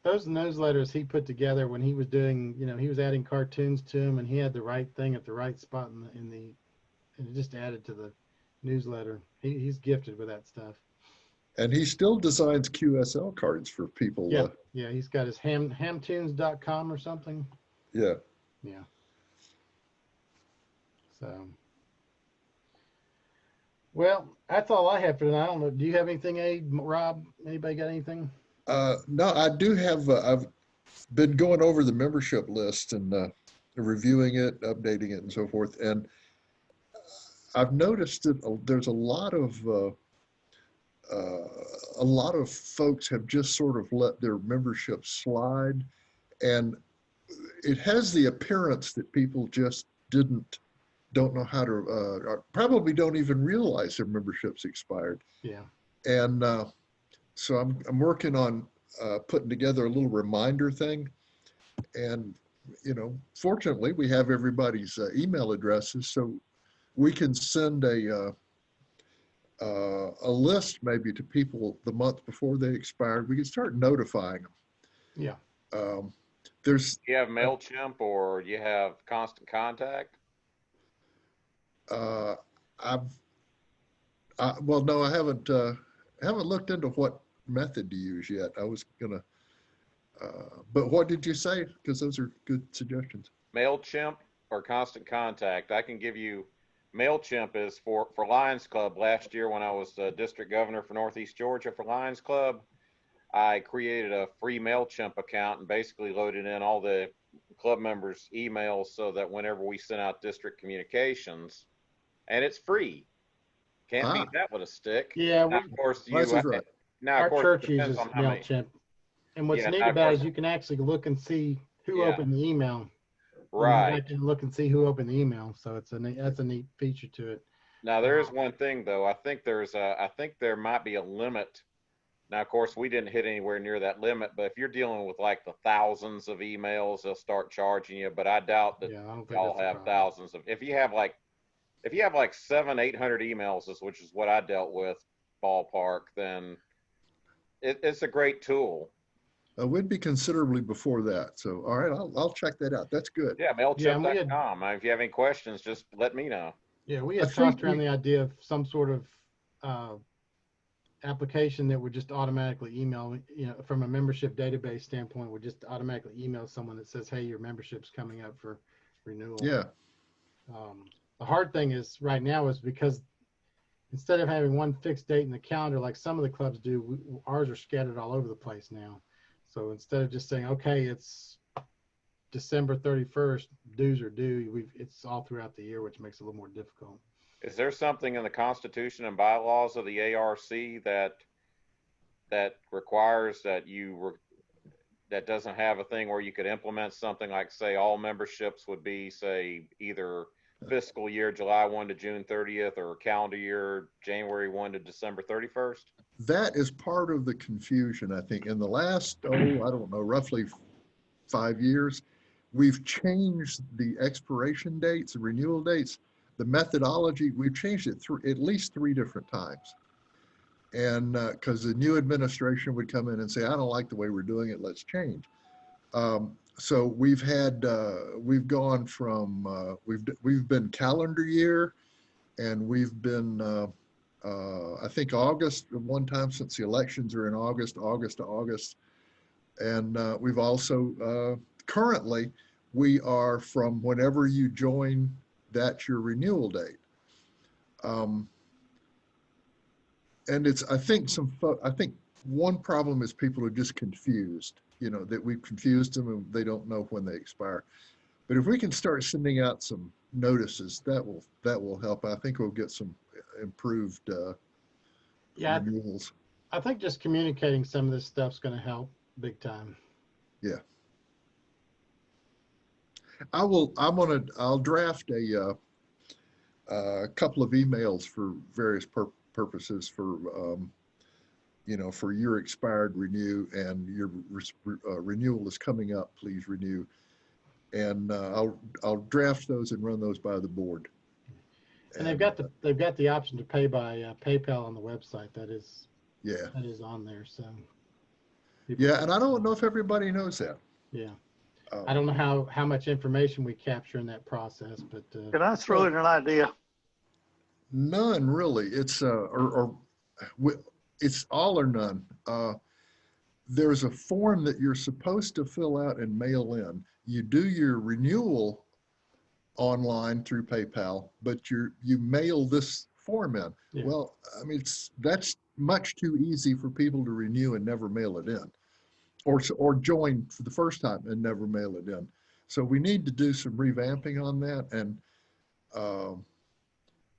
Those newsletters he put together when he was doing, he was adding cartoons to them, and he had the right thing at the right spot and it just added to the newsletter. He's gifted with that stuff. And he still designs QSL cards for people. Yeah, he's got his hamtunes.com or something. Yeah. So, well, that's all I have for tonight. I don't know. Do you have anything, Rob? Anybody got anything? No, I do have. I've been going over the membership list and reviewing it, updating it, and so forth. And I've noticed that there's a lot of folks have just sort of let their membership slide, and it has the appearance that people just don't know how to, or probably don't even realize their membership's expired. Yeah. And so I'm working on putting together a little reminder thing, and fortunately we have everybody's email addresses, so we can send a list maybe to people the month before they expired. We can start notifying them. Yeah. Do you have MailChimp or you have Constant Contact? Well, no, I haven't looked into what method to use yet. I was gonna, but what did you say? Because those are good suggestions. MailChimp or Constant Contact. I can give you. MailChimp is for Lions Club. Last year when I was the district governor for Northeast Georgia for Lions Club, I created a free MailChimp account and basically loaded in all the club members' emails so that whenever we sent out district communications, and it's free. Can't beat that with a stick. Yeah. Now, of course, our church uses MailChimp. And what's neat about it is you can actually look and see who opened the email. Right. You can look and see who opened the email. So that's a neat feature to it. Now there is one thing though. I think there might be a limit. Now, of course, we didn't hit anywhere near that limit, but if you're dealing with like the thousands of emails, they'll start charging you. But I doubt that y'all have thousands of. If you have like 700-800 emails, which is what I dealt with, ballpark, then it's a great tool. We'd be considerably before that. So, all right, I'll check that out. That's good. Yeah, MailChimp.com. If you have any questions, just let me know. Yeah, we had talked around the idea of some sort of application that would just automatically email, from a membership database standpoint, would just automatically email someone that says, hey, your membership's coming up for renewal. Yeah. The hard thing is right now is because instead of having one fixed date in the calendar, like some of the clubs do, ours are scattered all over the place now. So instead of just saying, okay, it's December 31st, dues are due, it's all throughout the year, which makes it a little more difficult. Is there something in the Constitution and bylaws of the ARC that requires that that doesn't have a thing where you could implement something like, say, all memberships would be, say, either fiscal year July 1 to June 30th or calendar year January 1 to December 31st? That is part of the confusion, I think. In the last, I don't know, roughly 5 years, we've changed the expiration dates, the renewal dates, the methodology. We've changed it at least 3 different times. And because the new administration would come in and say, I don't like the way we're doing it, let's change. So we've gone from, we've been calendar year, and we've been, I think August one time, since the elections are in August to August. And we've also, currently, we are from whenever you join, that's your renewal date. And it's, I think one problem is people are just confused, you know, that we've confused them and they don't know when they expire. But if we can start sending out some notices, that will help. I think we'll get some improved renewals. I think just communicating some of this stuff's going to help big time. Yeah. I'll draft a couple of emails for various purposes for, you know, for your expired renew and your renewal is coming up, please renew. And I'll draft those and run those by the board. And they've got the option to pay by PayPal on the website. That is on there. So yeah, and I don't know if everybody knows that. Yeah, I don't know how much information we capture in that process, but can I throw in an idea? None really. It's it's all or none. There's a form that you're supposed to fill out and mail in. You do your renewal online through PayPal, but you mail this form in. Yeah. Well, I mean, that's much too easy for people to renew and never mail it in, or join for the first time and never mail it in. So we need to do some revamping on that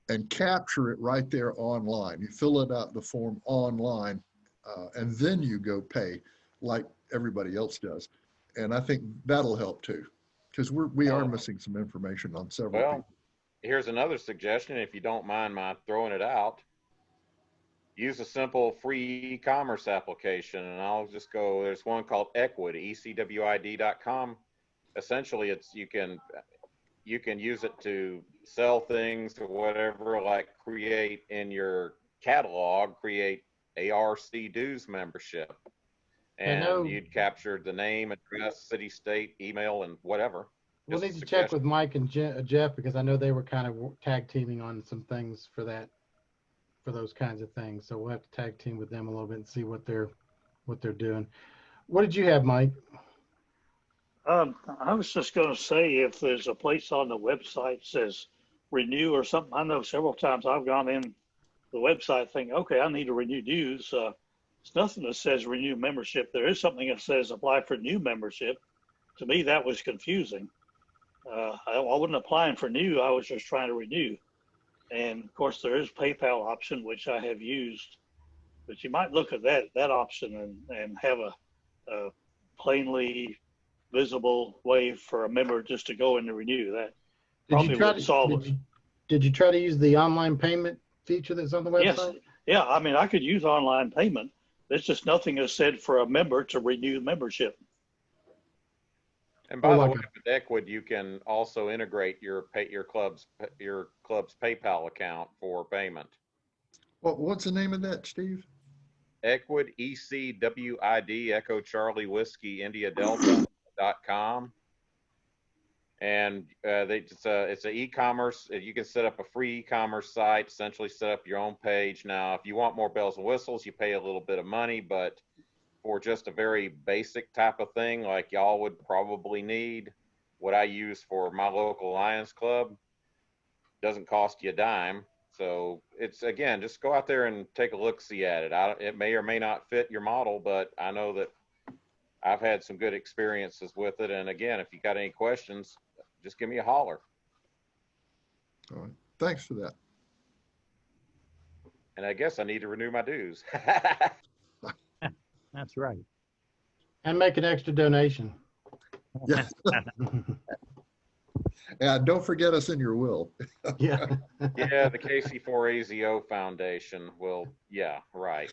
and capture it right there online. You fill it out the form online, and then you go pay like everybody else does. And I think that'll help too, because we are missing some information on several people. Here's another suggestion, if you don't mind my throwing it out. Use a simple free e-commerce application, and I'll just go, there's one called Ecwid, ecwid.com. Essentially, it's you can use it to sell things or whatever, like create in your catalog, create ARRL dues membership. And you'd capture the name, address, city, state, email, and whatever. We'll need to check with Mike and Jeff, because I know they were kind of tag teaming on some things for those kinds of things. So we'll have to tag team with them a little bit and see what they're doing. What did you have, Mike? I was just going to say, if there's a place on the website that says renew or something, I know several times I've gone in the website thinking, okay, I need to renew dues. There's nothing that says renew membership. There is something that says apply for new membership. To me, that was confusing. I wasn't applying for new. I was just trying to renew. And of course, there is PayPal option, which I have used. But you might look at that option and have a plainly visible way for a member just to go in and renew. That probably would solve it. Did you try to use the online payment feature that's on the website? Yes. Yeah, I mean, I could use online payment. There's just nothing that's said for a member to renew membership. And by the way, with Ecwid, you can also integrate your club's PayPal account for payment. What's the name of that, Steve? Ecwid, ECWID, Echo Charlie Whiskey India Delta.com. And it's an e-commerce. You can set up a free e-commerce site, essentially set up your own page. Now, if you want more bells and whistles, you pay a little bit of money, but for just a very basic type of thing like y'all would probably need, what I use for my local Lions Club doesn't cost you a dime. So it's, again, just go out there and take a look-see at it. It may or may not fit your model, but I know that I've had some good experiences with it. And again, if you got any questions, just give me a holler. All right. Thanks for that. And I guess I need to renew my dues. That's right. And make an extra donation. Yeah. Yeah, don't forget us in your will. Yeah. Yeah, the KC4AZO Foundation will, yeah, right.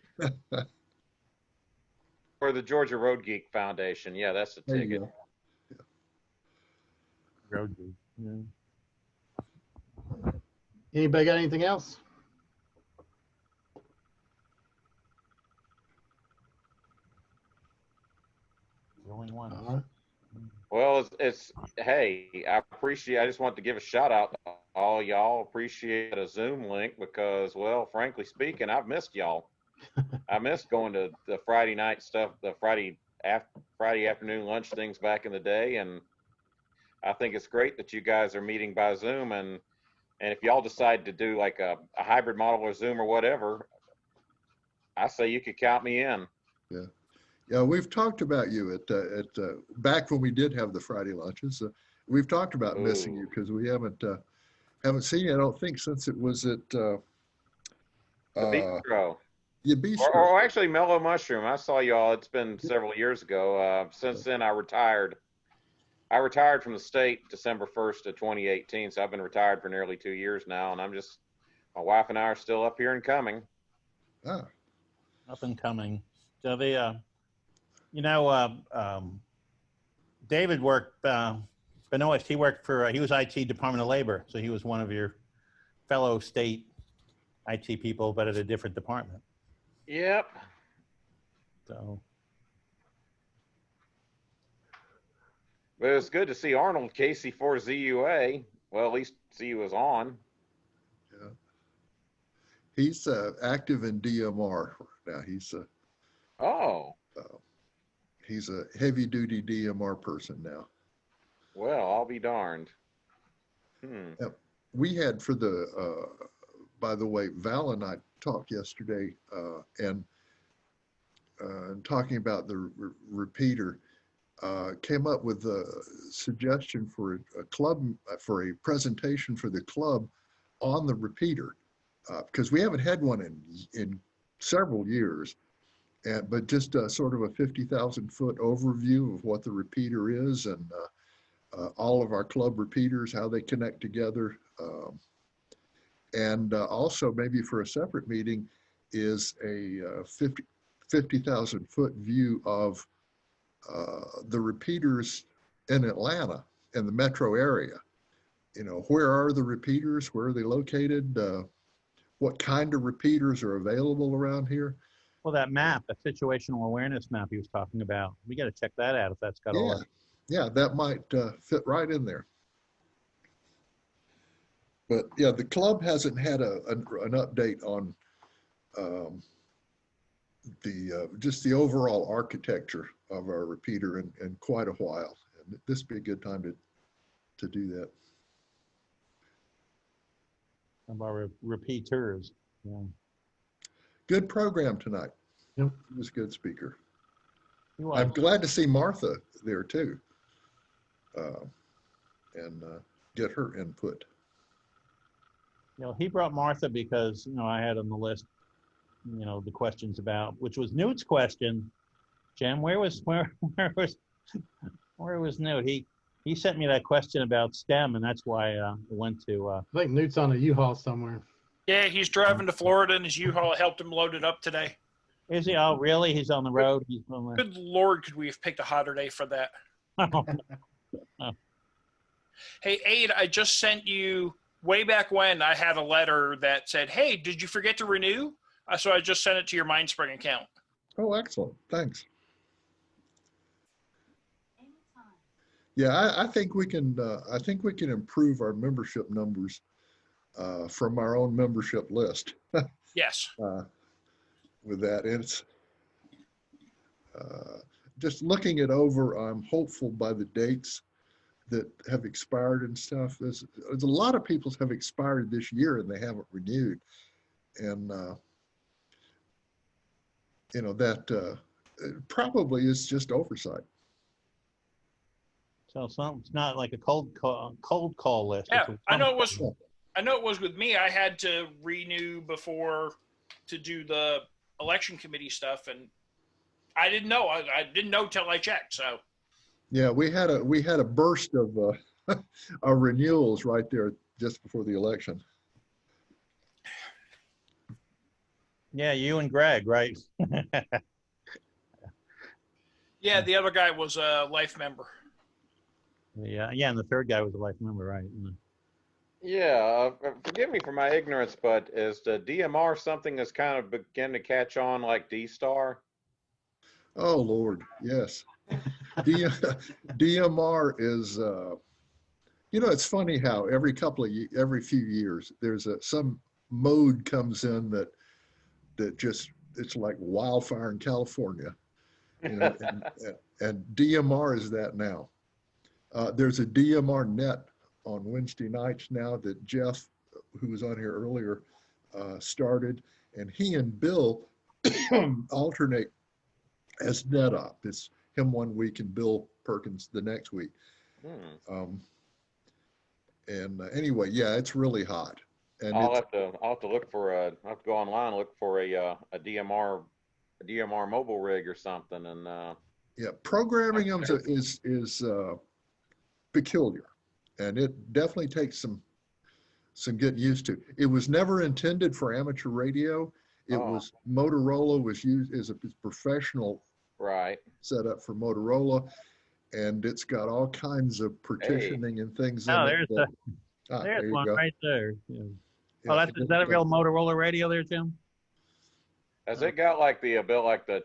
Or the Georgia Road Geek Foundation. Yeah, that's the ticket. Yeah. Road Geek. Yeah. Anybody got anything else? Going once. Well, hey, I just want to give a shout out to all y'all. Appreciate a Zoom link because, well, frankly speaking, I've missed y'all. I missed going to the Friday night stuff, the Friday afternoon lunch things back in the day. And I think it's great that you guys are meeting by Zoom, and if y'all decide to do like a hybrid model or Zoom or whatever, I say you could count me in. Yeah. Yeah, we've talked about you at back when we did have the Friday lunches. We've talked about missing you because we haven't seen you, I don't think, since it was at The bistro. Yeah, bistro. Or actually Mellow Mushroom. I saw y'all, it's been several years ago. Since then I retired. I retired from the state December 1st of 2018, so I've been retired for nearly 2 years now, and my wife and I are still up here and coming. Ah. Up and coming. So David worked, Benoist, he worked for, he was IT Department of Labor, so he was one of your fellow state IT people, but at a different department. Yep. So. But it was good to see Arnold AG4ZR. Well, at least see he was on. Yeah. He's active in DMR now. He's a heavy duty DMR person now. Well, I'll be darned. We had by the way, Val and I talked yesterday and talking about the repeater, came up with a suggestion for a club, for a presentation for the club on the repeater, because we haven't had one in several years. But just sort of a 50,000 foot overview of what the repeater is and all of our club repeaters, how they connect together. And also maybe for a separate meeting is a 50,000 foot view of the repeaters in Atlanta and the metro area. You know, where are the repeaters? Where are they located? What kind of repeaters are available around here? Well, that map, a situational awareness map he was talking about, we got to check that out if that's got all that. Yeah, that might fit right in there. But yeah, the club hasn't had an update on just the overall architecture of our repeater in quite a while. And this would be a good time to do that. Of our repeaters. Yeah. Good program tonight. Yep. He was a good speaker. He was. I'm glad to see Martha there too, and get her input. You know, he brought Martha because, you know, I had on the list, you know, the questions about, which was Newt's question. Jim, where was Newt? He sent me that question about STEM, and that's why I went to. I think Newt's on a U-Haul somewhere. Yeah, he's driving to Florida, and his U-Haul helped him load it up today. Is he? Oh, really? He's on the road? Good Lord, could we have picked a hotter day for that? Oh. Hey, Aid, I just sent you, way back when, I had a letter that said, hey, did you forget to renew? So I just sent it to your MindSpring account. Oh, excellent. Thanks. Yeah, I think we can improve our membership numbers from our own membership list. Yes. With that, and it's just looking it over. I'm hopeful by the dates that have expired and stuff. There's a lot of people have expired this year and they haven't renewed, and you know that it probably is just oversight. So it's not like a cold call list. Yeah, I know it was. I know it was with me. I had to renew before to do the election committee stuff, and I didn't know. I didn't know till I checked. So. Yeah, we had a burst of renewals right there just before the election. Yeah, you and Greg, right? Yeah, the other guy was a life member. Yeah, and the third guy was a life member, right? Yeah, forgive me for my ignorance, but is the DMR something that's kind of beginning to catch on like D-Star? Oh, Lord, yes. DMR is, you know, it's funny how every few years there's some mode comes in that just, it's like wildfire in California, you know, and DMR is that now. There's a DMR net on Wednesday nights now that Jeff, who was on here earlier, started, and he and Bill alternate as net op. It's him one week and Bill Perkins the next week. Anyway, yeah, it's really hot. And I'll have to look for I'll have to go online and look for a DMR mobile rig or something. And yeah, programming them is peculiar, and it definitely takes some getting used to. It was never intended for amateur radio. It was Motorola was used as a professional setup for Motorola, and it's got all kinds of partitioning and things in it. There's one right there. Yeah. Oh, is that a real Motorola radio there, Tim? Has it got like the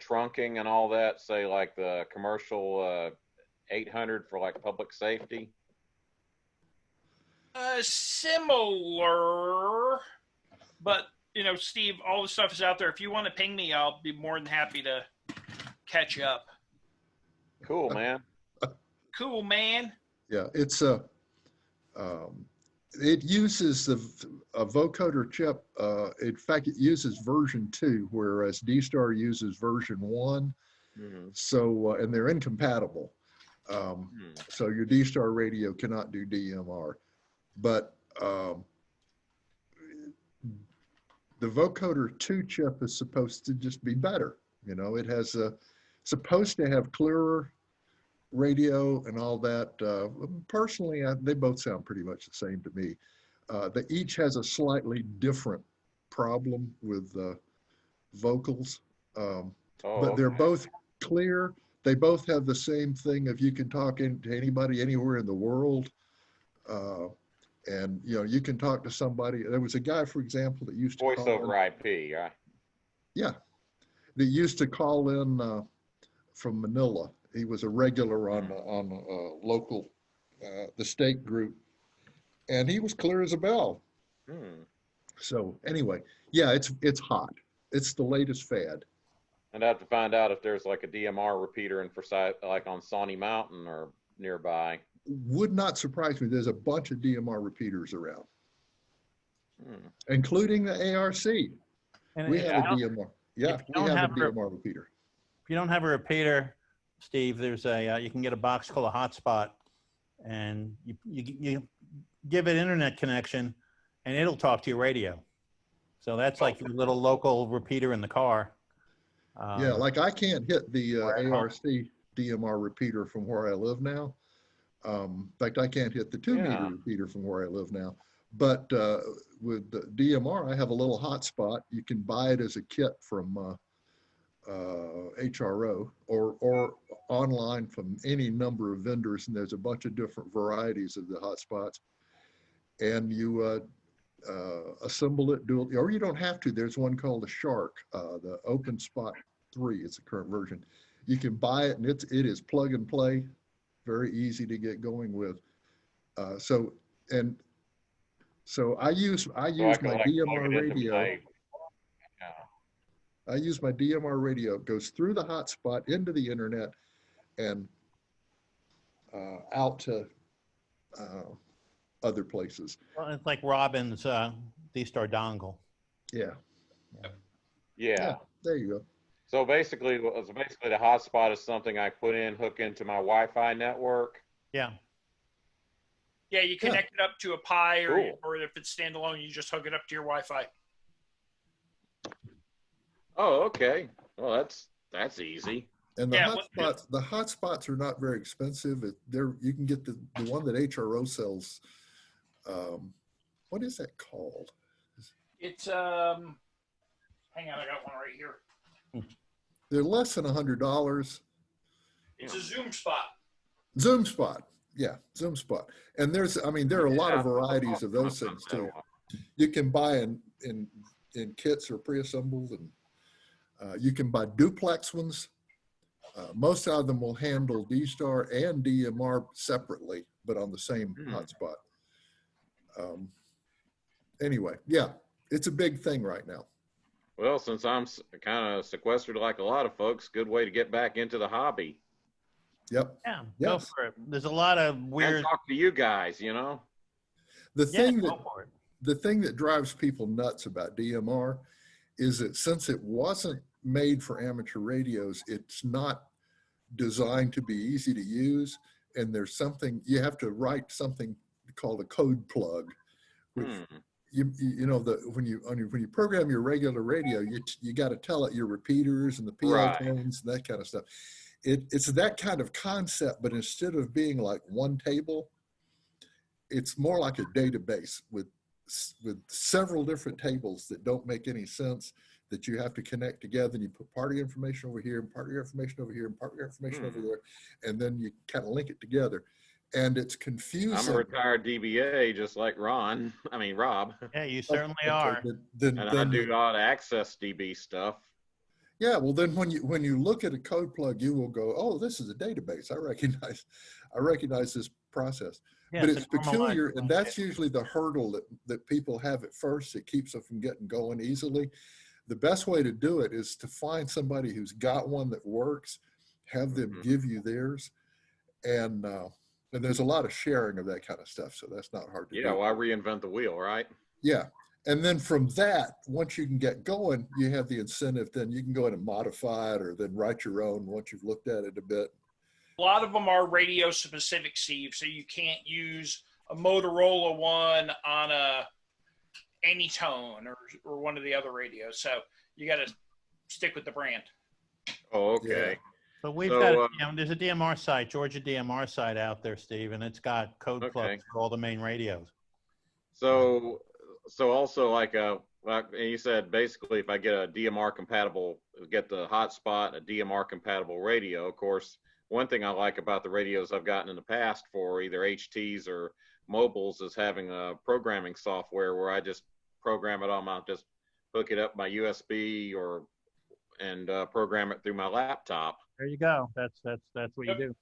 trunking and all that? Say like the commercial 800 for like public safety. Similar, but Steve, all the stuff is out there. If you want to ping me, I'll be more than happy to catch up. Cool, man. Cool, man. Yeah, it's it uses a vocoder chip. In fact, it uses version 2, whereas D-Star uses version 1. So, and they're incompatible. So your D-Star radio cannot do DMR. But the vocoder 2 chip is supposed to just be better. It has supposed to have clearer radio and all that. Personally, they both sound pretty much the same to me. They each has a slightly different problem with vocals, but they're both clear. They both have the same thing of you can talk to anybody anywhere in the world. And you can talk to somebody. There was a guy, for example, that used to voice over IP, right? Yeah, that used to call in from Manila. He was a regular on local, the state group, and he was clear as a bell. So anyway, yeah, it's hot. It's the latest fad. And I have to find out if there's like a DMR repeater in Forsyth, like on Sawney Mountain or nearby. Would not surprise me. There's a bunch of DMR repeaters around, including the ARC. And we have a DMR. Yeah, we have a DMR repeater. If you don't have a repeater, Steve, there's you can get a box called a hotspot, and you give it internet connection, and it'll talk to your radio. So that's like your little local repeater in the car. Yeah, like I can't hit the ARC DMR repeater from where I live now. In fact, I can't hit the 2-meter repeater from where I live now. But with the DMR, I have a little hotspot. You can buy it as a kit from HRO or online from any number of vendors, and there's a bunch of different varieties of the hotspots. And you assemble it, do it, or you don't have to. There's one called the Shark, the Open Spot 3. It's the current version. You can buy it, and it is plug and play. Very easy to get going with. So I use my DMR radio. I use my DMR radio. It goes through the hotspot into the internet and out to other places. Well, it's like Robin's D-Star dongle. Yeah. Yeah. There you go. So basically the hotspot is something I put in, hook into my Wi-Fi network. Yeah. Yeah, you connect it up to a Pi, or if it's standalone, you just hook it up to your Wi-Fi. Oh, okay. Well, that's easy. And the hotspots are not very expensive. You can get the one that HRO sells. What is that called? It's hang on, I got one right here. They're less than $100. It's a Zoom Spot. Zoom Spot, yeah, Zoom Spot. And there are a lot of varieties of those things too. You can buy in kits or pre-assembled, and you can buy duplex ones. Most of them will handle D-Star and DMR separately, but on the same hotspot. Anyway, yeah, it's a big thing right now. Well, since I'm kind of sequestered like a lot of folks, good way to get back into the hobby. Yep. Yeah, go Yes. for it. There's a lot of And weird. talk to you guys, you know? The Yeah, thing go that for it. the thing that drives people nuts about DMR is that since it wasn't made for amateur radios, it's not designed to be easy to use. And there's something, you have to write something called a code plug, which you know, when you program your regular radio, you got to tell it your repeaters and the PO Right. tones and that kind of stuff. It's that kind of concept, but instead of being like one table, it's more like a database with several different tables that don't make any sense, that you have to connect together, and you put part of your information over here and part of your information over here and part of your information over there, and then you kind of link it together. And it's confusing. I'm a retired DBA, just like Rob. Yeah, you certainly Okay, are. And I do a lot of access DB stuff. Yeah, well, then when you look at a code plug, you will go, oh, this is a database. I recognize this process. Yeah, But it's it's a normalized peculiar, and that's usually the hurdle that people have at first. It keeps them from getting going easily. The best way to do it is to find somebody who's got one that works, have them give you theirs, and there's a lot of sharing of that kind of stuff, so that's not hard to do. Yeah, why reinvent the wheel, right? Yeah. And then from that, once you can get going, you have the incentive, then you can go in and modify it or then write your own once you've looked at it a bit. A lot of them are radio specific, Steve, so you can't use a Motorola one on a Anytone or one of the other radios. So you got to stick with the brand. Oh, okay. But we've got, there's a DMR site, Georgia DMR site out there, Steve, and it's got code plugs for all the main radios. So also like you said, basically if I get a DMR compatible, get the hotspot, a DMR compatible radio, of course, one thing I like about the radios I've gotten in the past for either HTs or mobiles is having a programming software where I just program it on just hook it up my USB and program it through my laptop. There you go. That's what you do.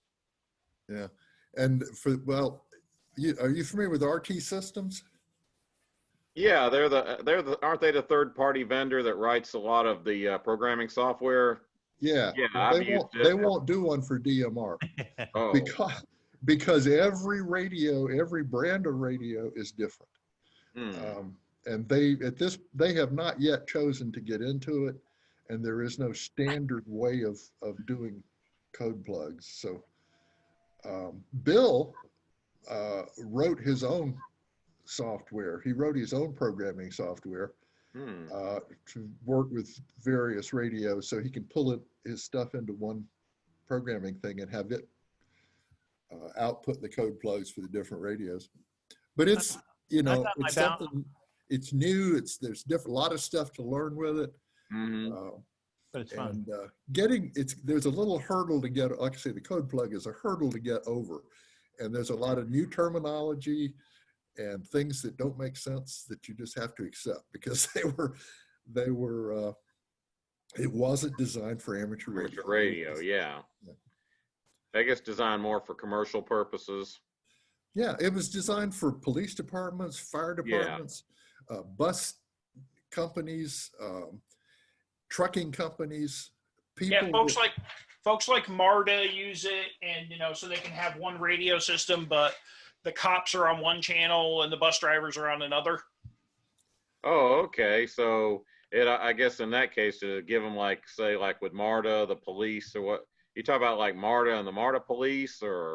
Yeah. And are you familiar with RT Systems? Yeah, aren't they the third party vendor that writes a lot of the programming software? Yeah. Yeah, They won't do one for DMR. Oh. Because every radio, every brand of radio is different. And they have not yet chosen to get into it, and there is no standard way of doing code plugs. So Bill wrote his own software. He wrote his own programming software to work with various radios, so he can pull his stuff into one programming thing and have it output the code plugs for the different radios. But it's it's something. It's new. There's a lot of stuff to learn with it. But it's fun. And there's a little hurdle to get. Like I say, the code plug is a hurdle to get over, and there's a lot of new terminology and things that don't make sense that you just have to accept because it wasn't designed for amateur radio. Amateur radio, yeah. I guess designed more for commercial purposes. Yeah, it was designed for police departments, fire departments, bus companies, trucking companies. Yeah, folks like MARTA use it, and so they can have one radio system, but the cops are on one channel and the bus drivers are on another. Oh, okay. So I guess in that case, to give them say with MARTA, the police, or what you talk about, like MARTA and the MARTA police, or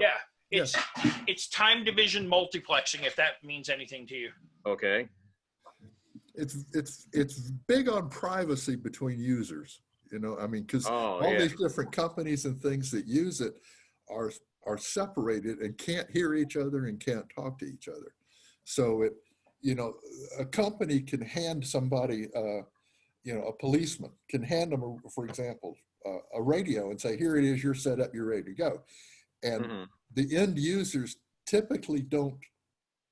it's time division multiplexing, if that means anything to you. Okay. It's big on privacy between users. Because all these different companies and things that use it are separated and can't hear each other and can't talk to each other. So a company can hand somebody, a policeman can hand them, for example, a radio and say, here it is, you're set up, you're ready to go. And the end users typically don't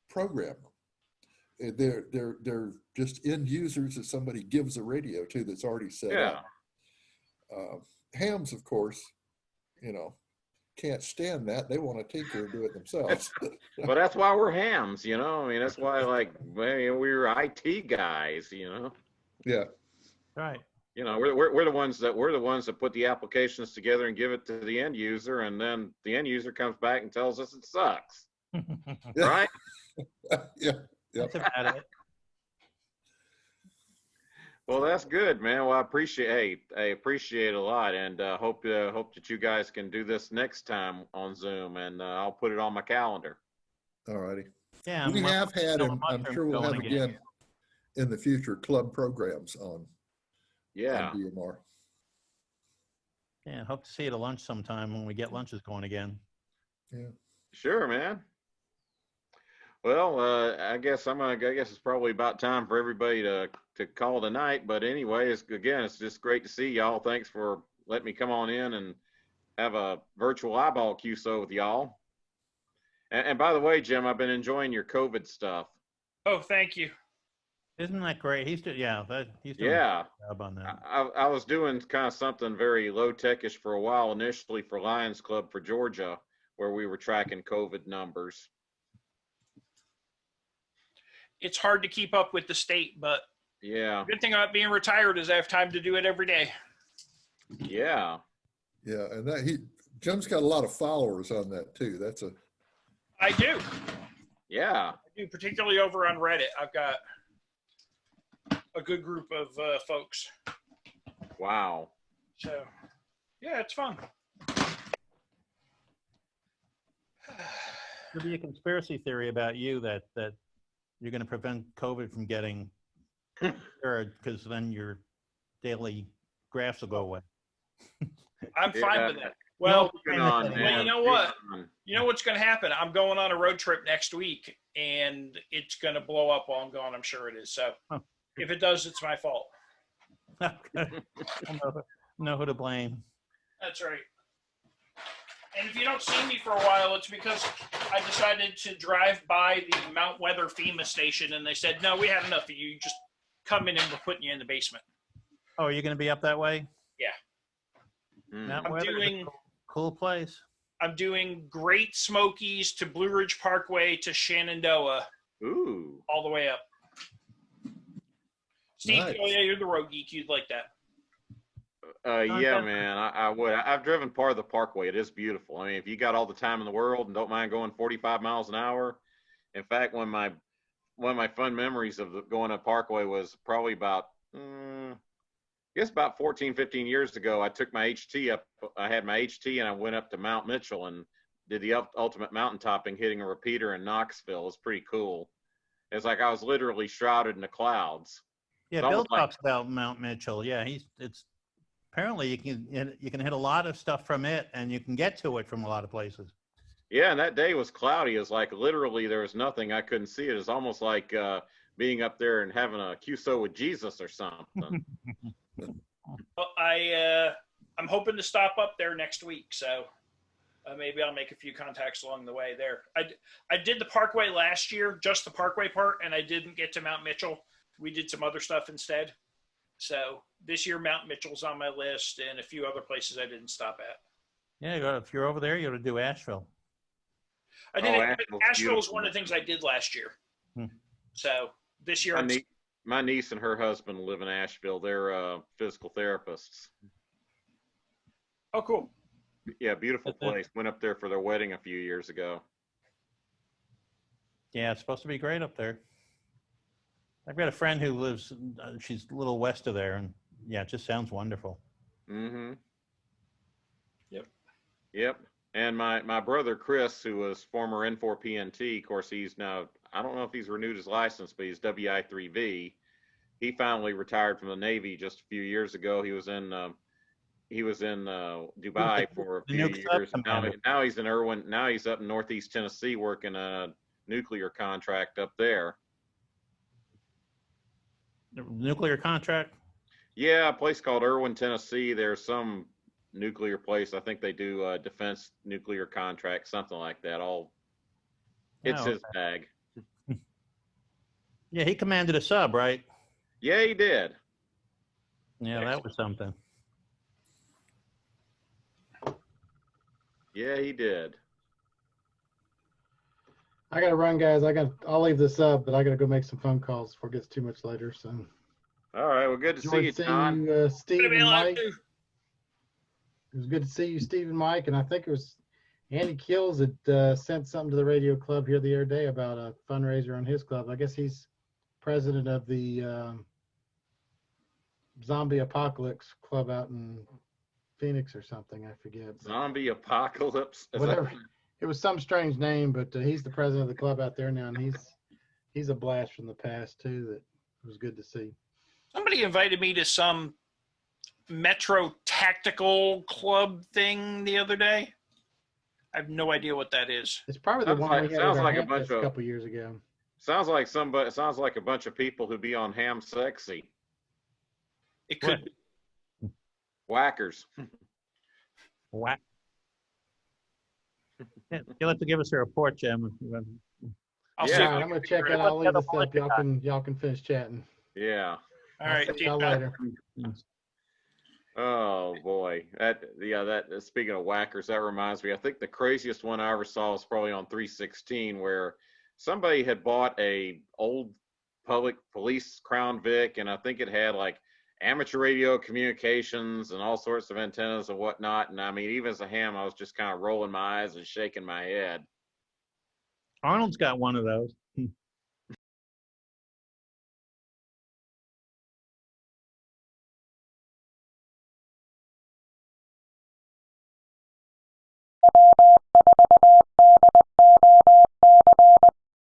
program them. They're just end users that somebody gives a radio to that's already set up. Hams, of course, can't stand that. They want to tinker and do it themselves. Well, that's why we're hams, that's why we're IT guys, Yeah. Right. You know, we're the ones that put the applications together and give it to the end user, and then the end user comes back and tells us it sucks. Right? Yeah. That's about it. Well, that's good, man. Well, I appreciate it a lot, and hope that you guys can do this next time on Zoom, and I'll put it on my calendar. All righty. Yeah, We have had, and I'm mushrooms sure we'll have going again in the future, club programs on Yeah. DMR. Yeah, hope to see you at lunch sometime when we get lunches going again. Yeah. Sure, man. Well, I guess it's probably about time for everybody to call tonight. But anyway, it's just great to see y'all. Thanks for letting me come on in and have a virtual eyeball QSO with y'all. And by the way, Jim, I've been enjoying your COVID stuff. Oh, thank you. Isn't that great? He's doing a good job on that. I was doing kind of something very low techish for a while initially for Lions Club for Georgia, where we were tracking COVID numbers. It's hard to keep up with the state, but yeah. Good thing about being retired is I have time to do it every day. Yeah. Yeah, and Jim's got a lot of followers on that too. I do. Yeah. I do, particularly over on Reddit. I've got a good group of folks. Wow. So, yeah, it's fun. There'll be a conspiracy theory about you that you're going to prevent COVID from getting cured because then your daily graphs will go away. I'm fine with that. Well, you know what? You know what's going to happen? I'm going on a road trip next week, and it's going to blow up while I'm gone. I'm sure it is. So if it does, it's my fault. Know who to blame. That's right. And if you don't see me for a while, it's because I decided to drive by the Mount Weather FEMA station, and they said, no, we had enough of you. Just come in and we're putting you in the basement. Oh, are you going to be up that way? Yeah. Mount Weather's a cool place. I'm doing Great Smokies to Blue Ridge Parkway to Shenandoah. Ooh. All the way up. Steve, Nice. oh yeah, you're the road geek. You'd like that. Yeah, man, I would. I've driven part of the Parkway. It is beautiful. I mean, if you got all the time in the world and don't mind going 45 miles an hour. In fact, one of my fun memories of going up Parkway was probably about, I guess about 14, 15 years ago. I took my HT up. I had my HT and I went up to Mount Mitchell and did the ultimate mountain topping, hitting a repeater in Knoxville. It was pretty cool. It's like I was literally shrouded in the clouds. Yeah, Bill talks about Mount Mitchell. Yeah, apparently you can hit a lot of stuff from it, and you can get to it from a lot of places. Yeah, and that day was cloudy. It was like literally there was nothing. I couldn't see it. It was almost like being up there and having a QSO with Jesus or something. Well, I'm hoping to stop up there next week, so maybe I'll make a few contacts along the way there. I did the Parkway last year, just the Parkway part, and I didn't get to Mount Mitchell. We did some other stuff instead. So this year, Mount Mitchell's on my list, and a few other places I didn't stop at. Yeah, if you're over there, you got to do Asheville. I did. Asheville was one of the things I did last year. So this year, my niece and her husband live in Asheville. They're physical therapists. Oh, cool. Yeah, beautiful place. Went up there for their wedding a few years ago. Yeah, it's supposed to be great up there. I've got a friend who lives, she's a little west of there, and yeah, it just sounds wonderful. Mm-hmm. Yep. Yep. And my brother Chris, who was former N4PNT, of course, he's now, I don't know if he's renewed his license, but he's WI3V. He finally retired from the Navy just a few years ago. He was in Dubai for a few years. Now he's in Irwin. Now he's up in Northeast Tennessee working a nuclear contract up there. Nuclear contract? Yeah, a place called Irwin, Tennessee. There's some nuclear place. I think they do defense nuclear contract, something like that. It's his bag. Yeah, he commanded a sub, right? Yeah, he did. Yeah, that was something. Yeah, he did. I gotta run, guys. I'll leave this up, but I gotta go make some phone calls before it gets too much later. So. All right. Well, good to see Enjoyed you, seeing John. you, Steve Gonna be and alive Mike. too. It was good to see you, Steve and Mike. And I think it was Andy Kills that sent something to the radio club here the other day about a fundraiser on his club. I guess he's president of the Zombie Apocalypse Club out in Phoenix or something. I forget. Zombie Apocalypse. Is that- Whatever. It was some strange name, but he's the president of the club out there now, and he's a blast from the past too. That was good to see. Somebody invited me to some Metro Tactical Club thing the other day. I have no idea what that is. It's probably the Sounds one like- we had sounds at our like a Ham bunch Fest a of- couple years ago. Sounds like somebody. Sounds like a bunch of people who be on Ham Sexy. It could. Whackers. Whack. You'll have to give us a report, Jim. I'll Yeah. see. All right, I'm gonna check it. I'll leave this up. Y'all can finish chatting. Yeah. All right. See y'all later. Oh boy. That speaking of whackers, that reminds me. I think the craziest one I ever saw was probably on 316, where somebody had bought a old public police Crown Vic, and I think it had like amateur radio communications and all sorts of antennas and whatnot. And I mean, even as a ham, I was just kind of rolling my eyes and shaking my head. Arnold's got one of those.